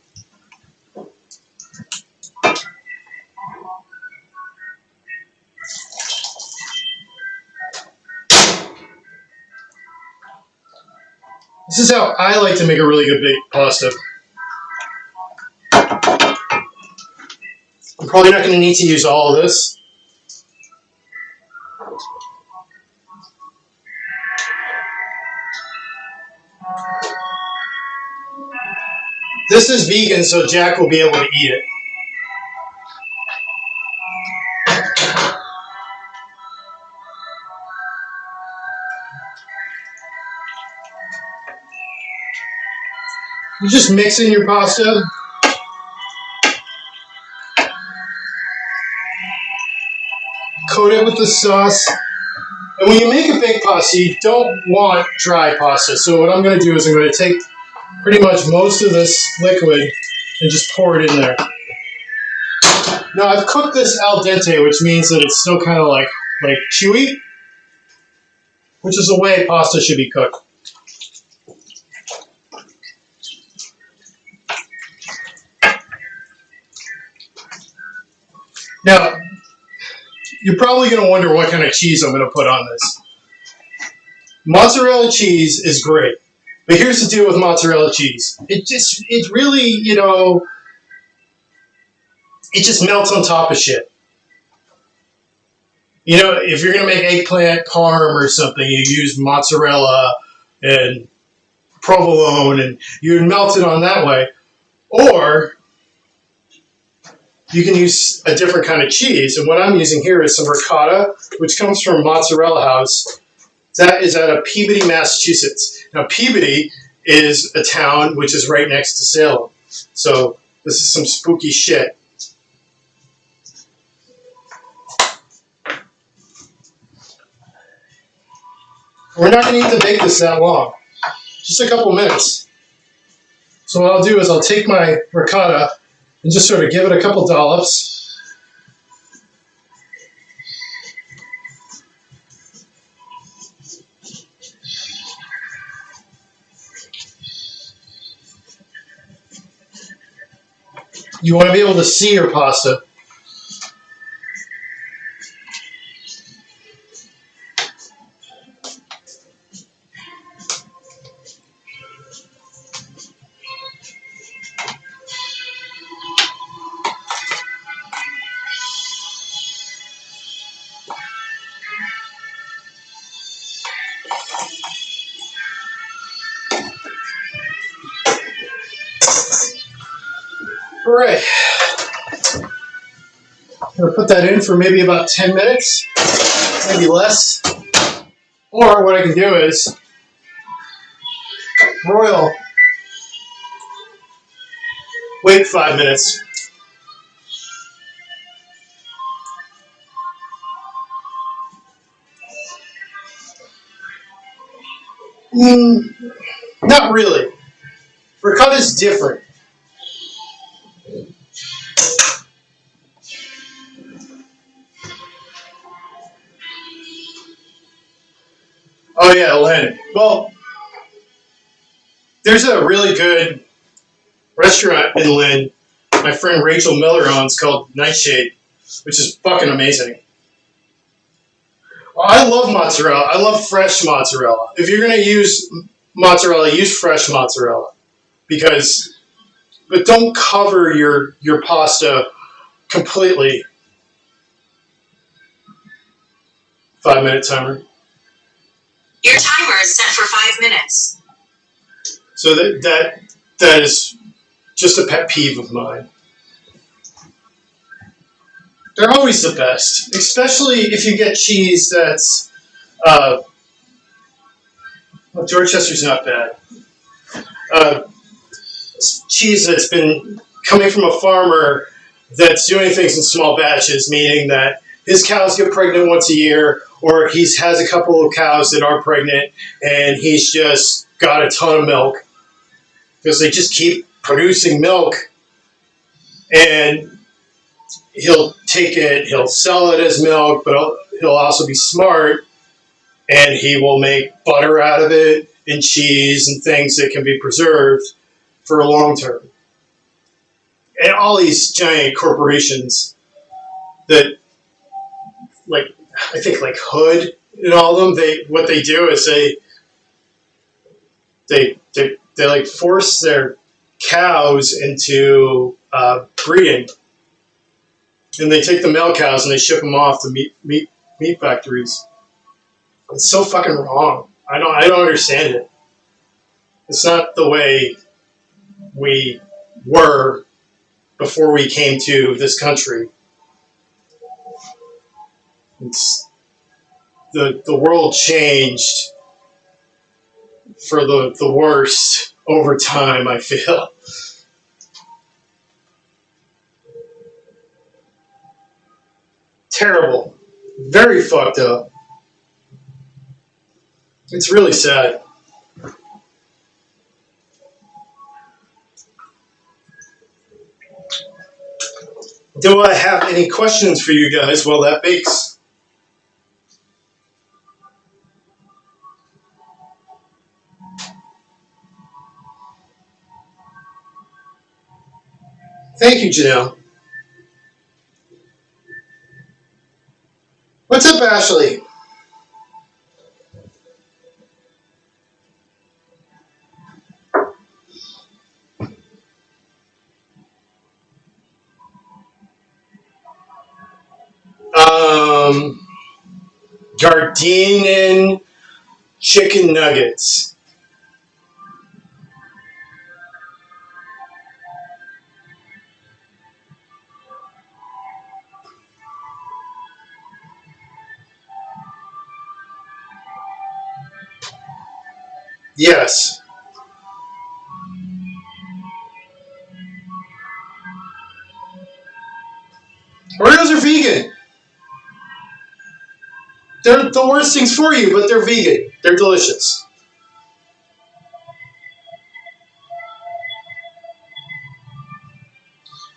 This is how I like to make a really good baked pasta. I'm probably not going to need to use all of this. This is vegan, so Jack will be able to eat it. You just mix in your pasta. Coat it with the sauce. And when you make a baked pasta, you don't want dry pasta. So what I'm going to do is I'm going to take pretty much most of this liquid and just pour it in there. Now I've cooked this al dente, which means that it's still kind of like chewy, which is the way pasta should be cooked. Now, you're probably going to wonder what kind of cheese I'm going to put on this. Mozzarella cheese is great, but here's the deal with mozzarella cheese. It really, it just melts on top of shit. If you're going to make eggplant parm or something, you use mozzarella and provolone, and you would melt it on that way. Or you can use a different kind of cheese. And what I'm using here is some ricotta, which comes from Mozzarella House. That is out of Peabody, Massachusetts. Now, Peabody is a town which is right next to Salem. So this is some spooky shit. We're not going to need to bake this that long. Just a couple minutes. So what I'll do is I'll take my ricotta and just sort of give it a couple dollops. You want to be able to see your pasta. All right, I'm going to put that in for maybe about 10 minutes, maybe less. Or what I can do is broil, wait 5 minutes. Not really. Ricotta is different. Oh yeah, Lynn. Well, there's a really good restaurant in Lynn my friend Rachel Miller owns called Nightshade, which is fucking amazing. I love mozzarella. I love fresh mozzarella. If you're going to use mozzarella, use fresh mozzarella. But don't cover your pasta completely. 5-minute timer. Your timer is set for 5 minutes. So that is just a pet peeve of mine. They're always the best, especially if you get cheese that's, well, Dorchester's not bad. Cheese that's been coming from a farmer that's doing things in small batches, meaning that his cows get pregnant once a year, or he has a couple of cows that are pregnant, and he's just got a ton of milk because they just keep producing milk. And he'll take it, he'll sell it as milk, but he'll also be smart and he will make butter out of it and cheese and things that can be preserved for a long term. And all these giant corporations that, like, I think like Hood and all of them, what they do is they like force their cows into breeding, and they take the male cows and they ship them off to meat factories. It's so fucking wrong. I don't understand it. It's not the way we were before we came to this country. It's the world changed for the worst over time, I feel. Terrible. Very fucked up. It's really sad. Do I have any questions for you guys while that bakes? Thank you, Janelle. What's up, Ashley? Gardenian chicken nuggets. Yes. Oreos are vegan. They're the worst things for you, but they're vegan. They're delicious.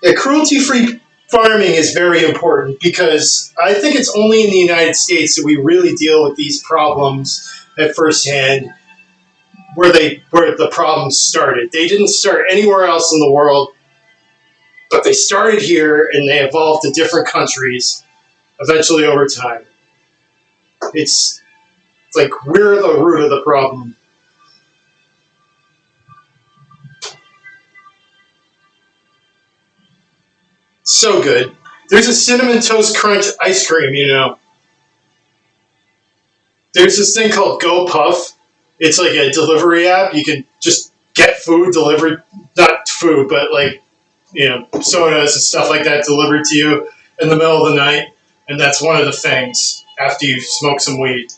Yeah, cruelty-free farming is very important because I think it's only in the United States that we really deal with these problems at first hand, where the problems started. They didn't start anywhere else in the world, but they started here and they evolved to different countries eventually over time. It's like we're the root of the problem. So good. There's a cinnamon toast crunch ice cream, you know. There's this thing called Go Puff. It's like a delivery app. You can just get food delivered, not food, but like, you know, sodas and stuff like that delivered to you in the middle of the night. And that's one of the things after you smoke some weed.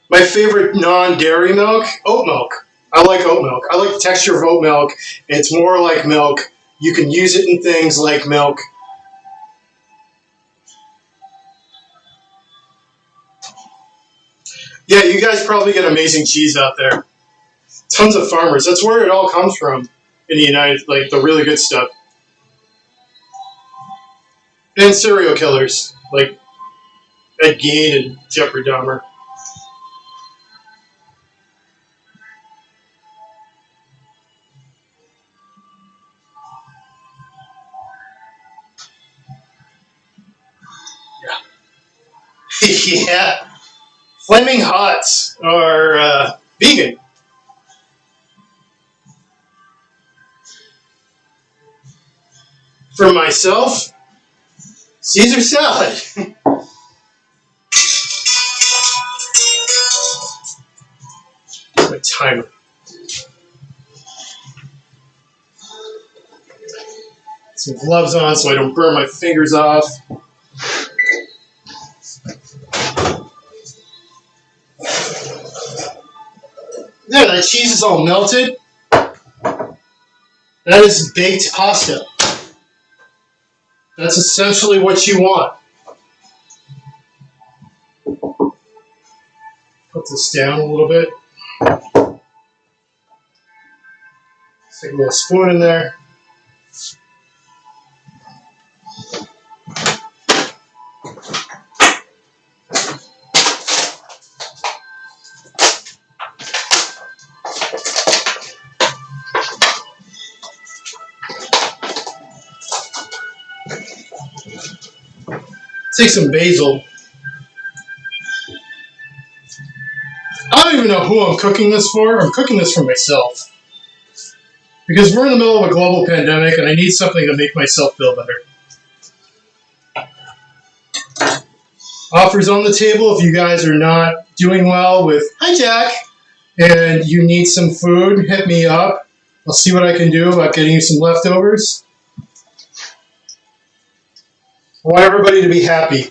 My favorite non-dairy milk, oat milk. I like oat milk. I like the texture of oat milk. It's more like milk. You can use it in things like milk. Yeah, you guys probably get amazing cheese out there. Tons of farmers. That's where it all comes from in the United, like the really good stuff. And serial killers like Ed Gein and Jeffrey Dahmer. Yeah, Flaming Hots are vegan. For myself, Caesar salad. My timer. Some gloves on so I don't burn my fingers off. There, that cheese is all melted. That is baked pasta. That's essentially what you want. Put this down a little bit. Stick a little spoon in there. Take some basil. I don't even know who I'm cooking this for. I'm cooking this for myself. Because we're in the middle of a global pandemic and I need something to make myself feel better. Offers on the table if you guys are not doing well with, hi Jack, and you need some food, hit me up. I'll see what I can do about getting you some leftovers. I want everybody to be happy.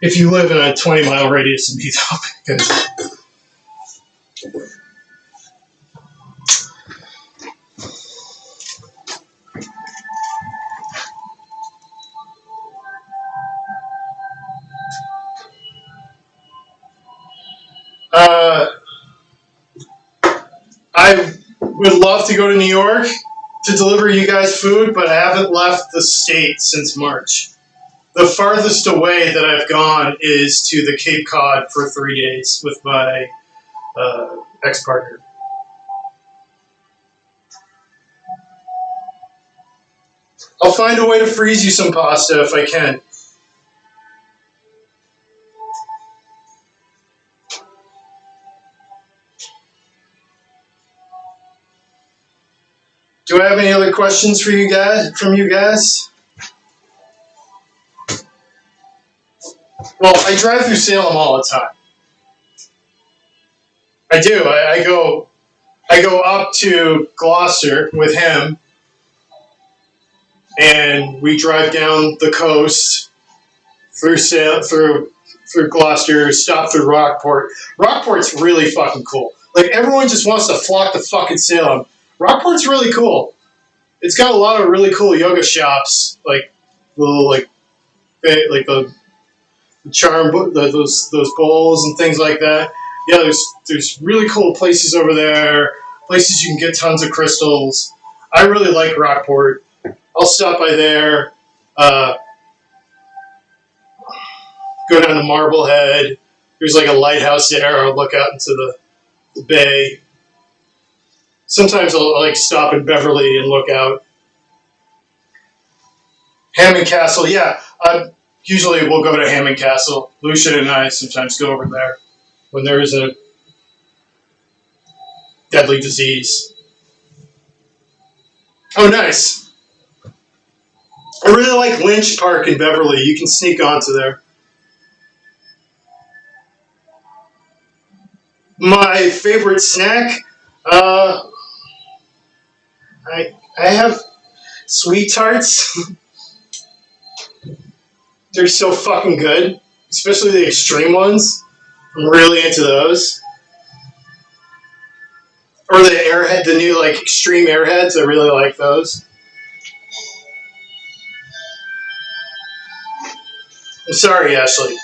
If you live in a 20-mile radius of Meathop. I would love to go to New York to deliver you guys food, but I haven't left the state since March. The farthest away that I've gone is to the Cape Cod for 3 days with my ex-partner. I'll find a way to freeze you some pasta if I can. Do I have any other questions for you guys? Well, I drive through Salem all the time. I do. I go up to Gloucester with him, and we drive down the coast through Gloucester, stop through Rockport. Rockport's really fucking cool. Like, everyone just wants to flock to fucking Salem. Rockport's really cool. It's got a lot of really cool yoga shops, like little like the charm those bowls and things like that. Yeah, there's really cool places over there. Places you can get tons of crystals. I really like Rockport. I'll stop by there. Go down to Marblehead. There's like a lighthouse there. I'll look out into the bay. Sometimes I'll like stop in Beverly and look out. Hammond Castle, yeah. Usually we'll go to Hammond Castle. Lucian and I sometimes go over there when there is a deadly disease. Oh, nice. I really like Lynch Park in Beverly. You can sneak onto there. My favorite snack? I have sweet tarts. They're so fucking good, especially the extreme ones. I'm really into those. Or the Airhead, the new like extreme Airheads. I really like those. I'm sorry, Ashley.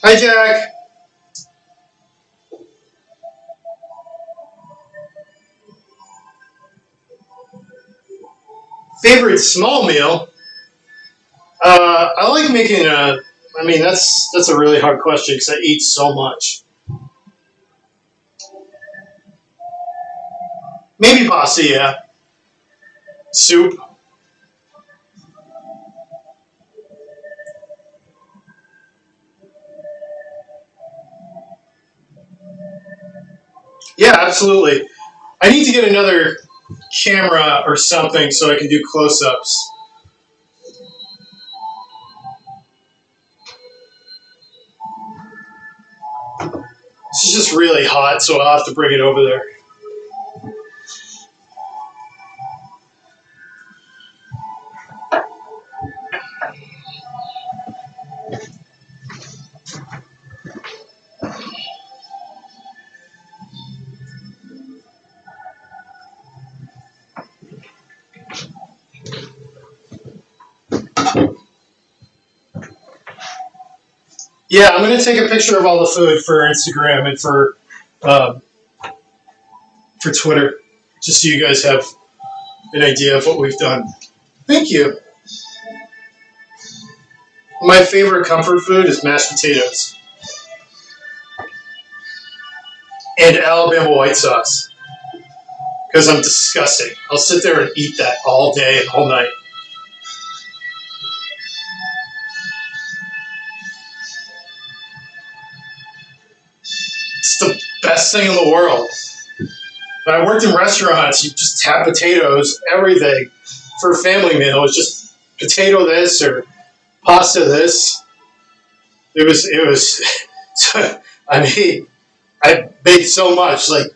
Hi, Jack. Favorite small meal? I like making a. I mean, that's a really hard question because I eat so much. Maybe pasta, yeah. Soup. Yeah, absolutely. I need to get another camera or something so I can do close-ups. This is just really hot, so I'll have to bring it over there. Yeah, I'm going to take a picture of all the food for Instagram and for Twitter, just so you guys have an idea of what we've done. Thank you. My favorite comfort food is mashed potatoes and Alabama white sauce because I'm disgusting. I'll sit there and eat that all day and all night. It's the best thing in the world. When I worked in restaurants, you just have potatoes, everything for a family meal. It was just potato this or pasta this. It was. I mean, I made so much like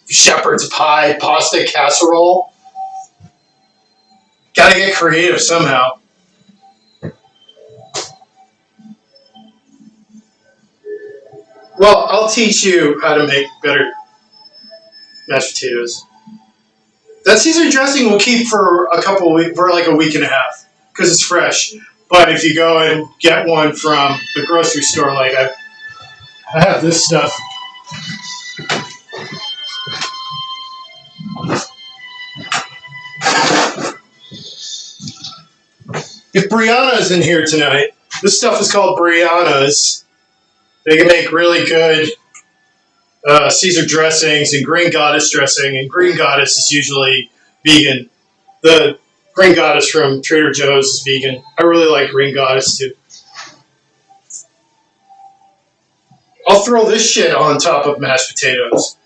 shepherd's pie, pasta casserole. Got to get creative somehow. Well, I'll teach you how to make better mashed potatoes. That Caesar dressing will keep for for like a week and a half because it's fresh. But if you go and get one from the grocery store, like I have this stuff. If Brianna's in here tonight, this stuff is called Brianna's. They can make really good Caesar dressings and Green Goddess dressing, and Green Goddess is usually vegan. The Green Goddess from Trader Joe's is vegan. I really like Green Goddess too. I'll throw this shit on top of mashed potatoes.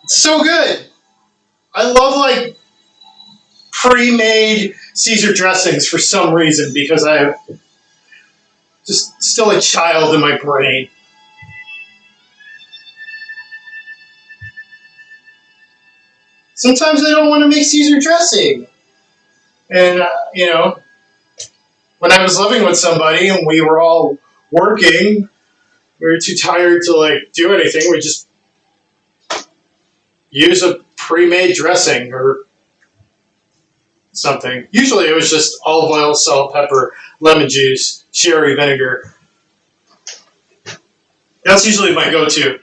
It's so good. I love like pre-made Caesar dressings for some reason because I have just still a child in my brain. Sometimes I don't want to make Caesar dressing. And, when I was living with somebody and we were all working, we were too tired to like do anything. We just use a pre-made dressing or something. Usually it was just olive oil, salt, pepper, lemon juice, sherry vinegar. That's usually my go-to.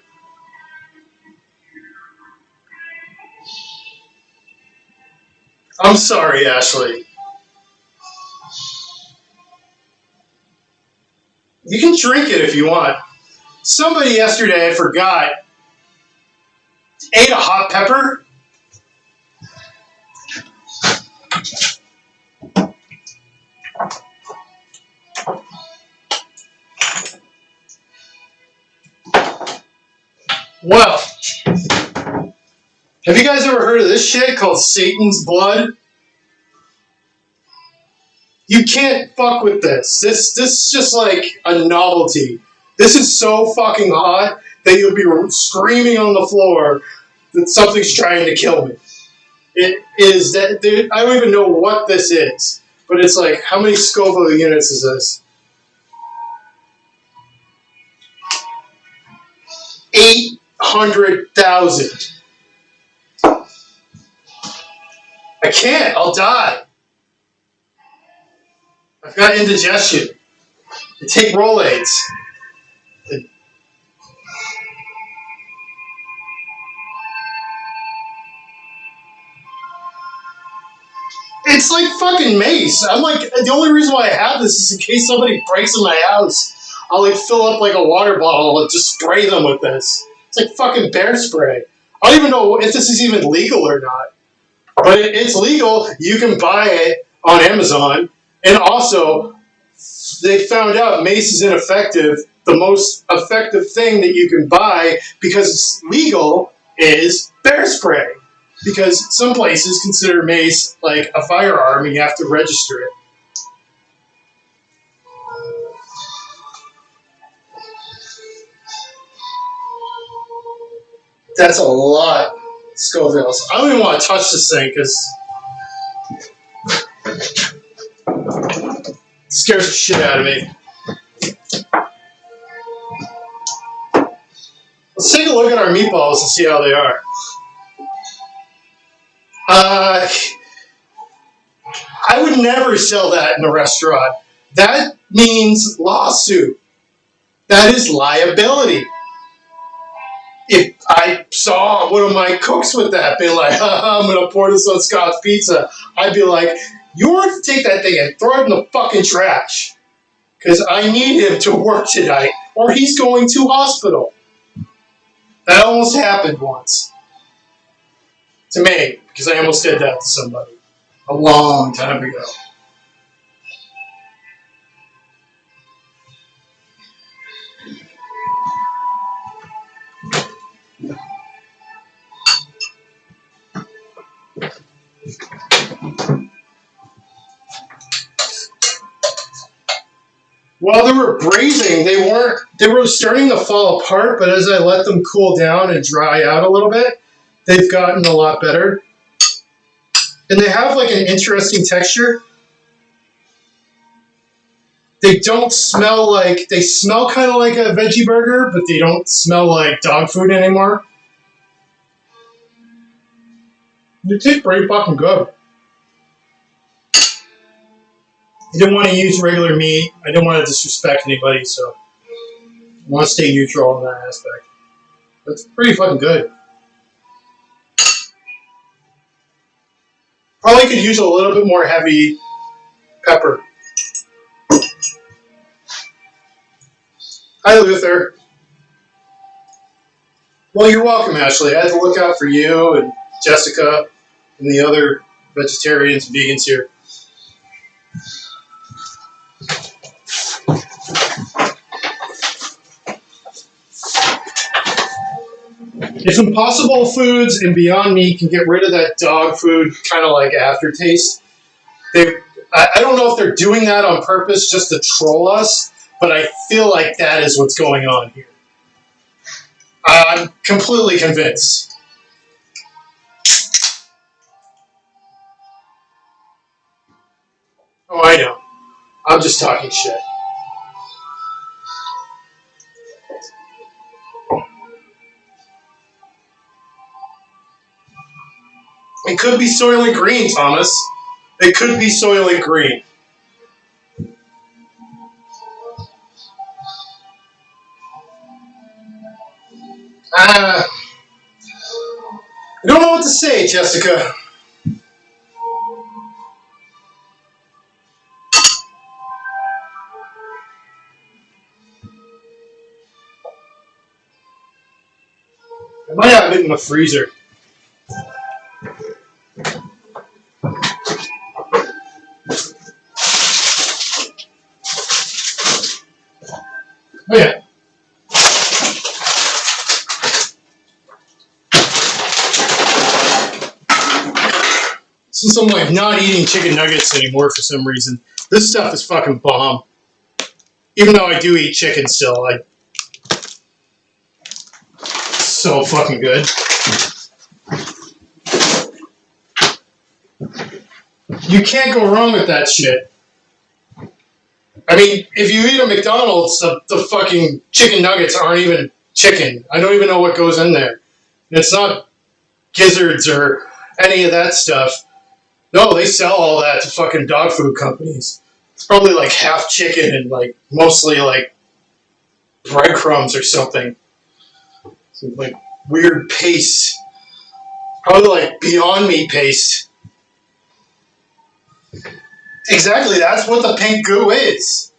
I'm sorry, Ashley. You can drink it if you want. Somebody yesterday, I forgot, ate a hot pepper. Well, have you guys ever heard of this shit called Satan's blood? You can't fuck with this. This is just like a novelty. This is so fucking hot that you'll be screaming on the floor that something's trying to kill me. It is that, dude, I don't even know what this is, but it's like, how many Scoville units is this? 800,000. I can't. I'll die. I've got indigestion. I take Rolaids. It's like fucking mace. I'm like, the only reason why I have this is in case somebody breaks in my house. I'll like fill up like a water bottle and just spray them with this. It's like fucking bear spray. I don't even know if this is even legal or not. But it's legal. You can buy it on Amazon. And also, they found out mace is ineffective. The most effective thing that you can buy because it's legal is bear spray. Because some places consider mace like a firearm and you have to register it. That's a lot, Scovilles. I don't even want to touch this thing because it scares the shit out of me. Let's take a look at our meatballs and see how they are. I would never sell that in a restaurant. That means lawsuit. That is liability. if I saw one of my cooks with that, be like, I'm gonna pour this on Scott's pizza, I'd be like, you want to take that thing and throw it in the fucking trash. Because I need him to work tonight, or he's going to hospital. That almost happened once. To me, because I almost did that to somebody. A long time ago. While they were braising, they were starting to fall apart, but as I let them cool down and dry out a little bit, they've gotten a lot better. And they have like an interesting texture. They don't smell like, they smell kind of like a veggie burger, but they don't smell like dog food anymore. They taste pretty fucking good. I didn't want to use regular meat. I didn't want to disrespect anybody, so I want to stay neutral in that aspect. But it's pretty fucking good. Probably could use a little bit more heavy pepper. Hi, Luther. Well, you're welcome, Ashley. I had to look out for you and Jessica and the other vegetarians and vegans here. If Impossible Foods and Beyond Meat can get rid of that dog food kind of like aftertaste, I don't know if they're doing that on purpose just to troll us, but I feel like that is what's going on here. I'm completely convinced. Oh, I know. I'm just talking shit. It could be Soylent Green, Thomas. It could be Soylent Green. I don't know what to say, Jessica. I might have it in the freezer. Oh, yeah. Since I'm like not eating chicken nuggets anymore for some reason, this stuff is fucking bomb. Even though I do eat chicken still, it's so fucking good. You can't go wrong with that shit. I mean, if you eat a McDonald's, the fucking chicken nuggets aren't even chicken. I don't even know what goes in there. It's not gizzards or any of that stuff. No, they sell all that to fucking dog food companies. It's probably like half chicken and like mostly like breadcrumbs or something. Some like weird paste. Probably like Beyond Meat paste. Exactly, that's what the pink goo is.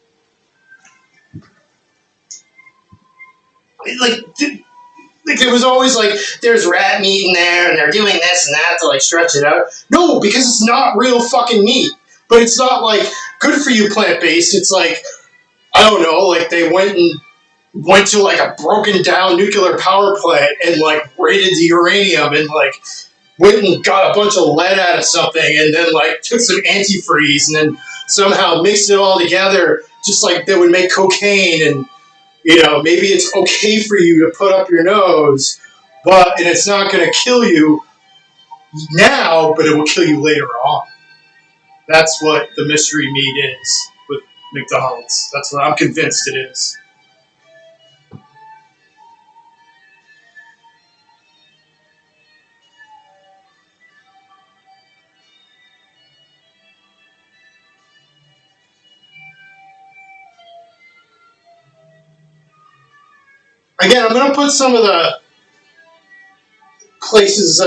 Like it was always like there's rat meat in there and they're doing this and that to like stretch it out. No, because it's not real fucking meat. But it's not like good for you plant based. It's like I don't know, like they went to like a broken down nuclear power plant and like raided the uranium and like went and got a bunch of lead out of something and then like took some antifreeze and then somehow mixed it all together just like they would make cocaine and maybe it's okay for you to put up your nose, and it's not going to kill you now, but it will kill you later on. That's what the mystery meat is with McDonald's. That's what I'm convinced it is. Again, I'm going to put some of the places.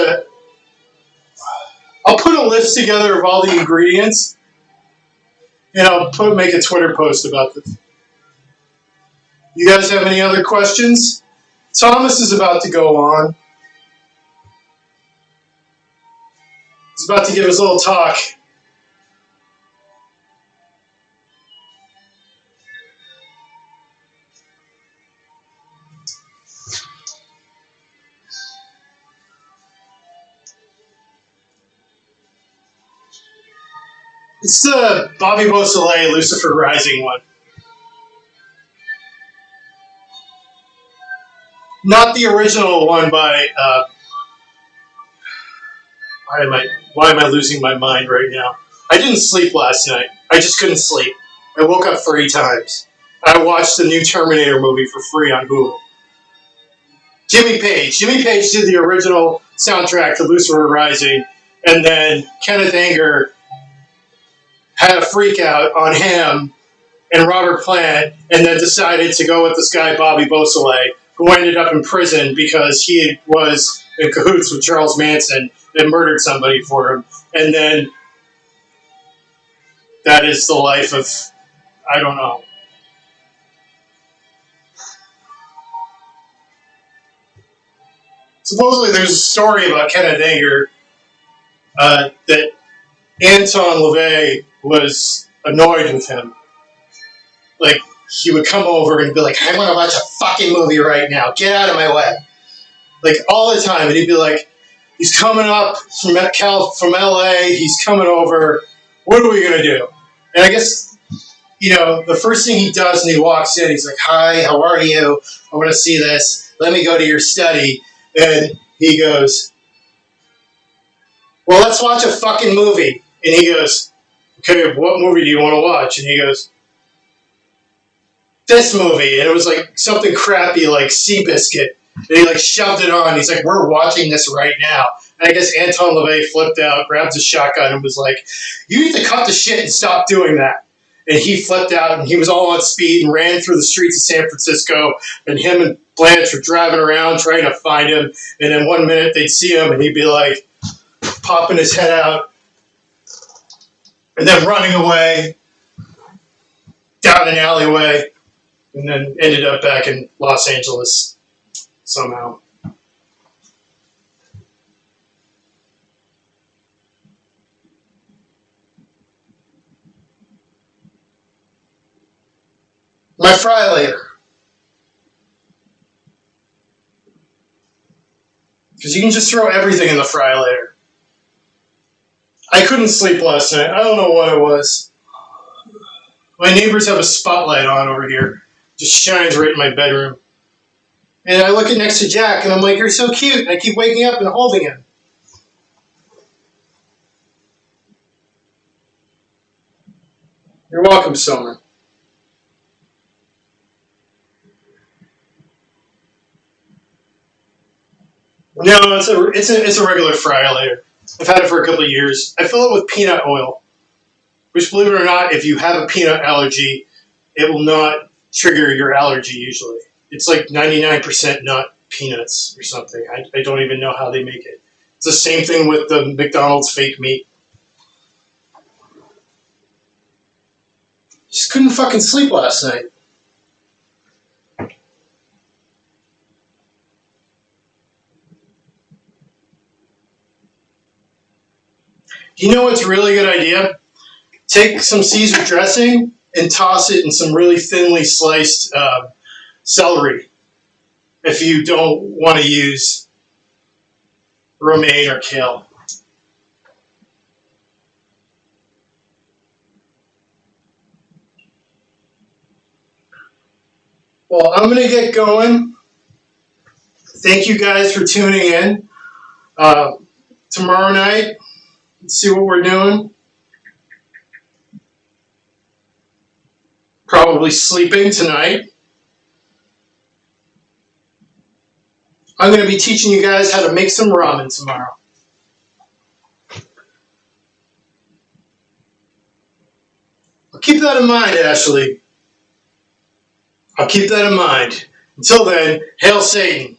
I'll put a list together of all the ingredients, and I'll make a Twitter post about this. You guys have any other questions? Thomas is about to go on. He's about to give his little talk. It's the Bobby Beausoleil Lucifer Rising one. Not the original one by, why am I losing my mind right now? I didn't sleep last night. I just couldn't sleep. I woke up 3 times. I watched the new Terminator movie for free on Hulu. Jimmy Page did the original soundtrack to Lucifer Rising, and then Kenneth Anger had a freak out on him and Robert Plant, and then decided to go with this guy, Bobby Beausoleil, who ended up in prison because he was in cahoots with Charles Manson and murdered somebody for him. And then that is the life of, I don't know. Supposedly there's a story about Kenneth Anger that Anton LaVey was annoyed with him. Like, he would come over and be like, I want to watch a fucking movie right now. Get out of my way. Like, all the time. And he'd be like, he's coming up from LA. He's coming over. What are we going to do? And I guess, the first thing he does when he walks in, he's like, hi, how are you? I want to see this. Let me go to your study. And he goes, well, let's watch a fucking movie. And he goes, okay, what movie do you want to watch? And he goes, this movie. And it was like something crappy like Seabiscuit. And he like shoved it on. He's like, we're watching this right now. And I guess Anton LaVey flipped out, grabbed his shotgun, and was like, you need to cut the shit and stop doing that. And he flipped out, and he was all on speed and ran through the streets of San Francisco. And him and Blanche were driving around trying to find him. And then one minute they'd see him, and he'd be like popping his head out and then running away down an alleyway, and then ended up back in Los Angeles somehow. My fry later. Because you can just throw everything in the fry later. I couldn't sleep last night. I don't know what it was. My neighbors have a spotlight on over here. Just shines right in my bedroom. And I look at next to Jack, and I'm like, you're so cute. And I keep waking up and holding him. You're welcome, Summer. No, it's a regular fry later. I've had it for a couple of years. I fill it with peanut oil, which, believe it or not, if you have a peanut allergy, it will not trigger your allergy usually. It's like 99% nut peanuts or something. I don't even know how they make it. It's the same thing with the McDonald's fake meat. Just couldn't fucking sleep last night. Do you know what's a really good idea? Take some Caesar dressing and toss it in some really thinly sliced celery if you don't want to use romaine or kale. Well, I'm going to get going. Thank you guys for tuning in. Tomorrow night, let's see what we're doing. Probably sleeping tonight. I'm going to be teaching you guys how to make some ramen tomorrow. I'll keep that in mind, Ashley. I'll keep that in mind. Until then, hail Satan.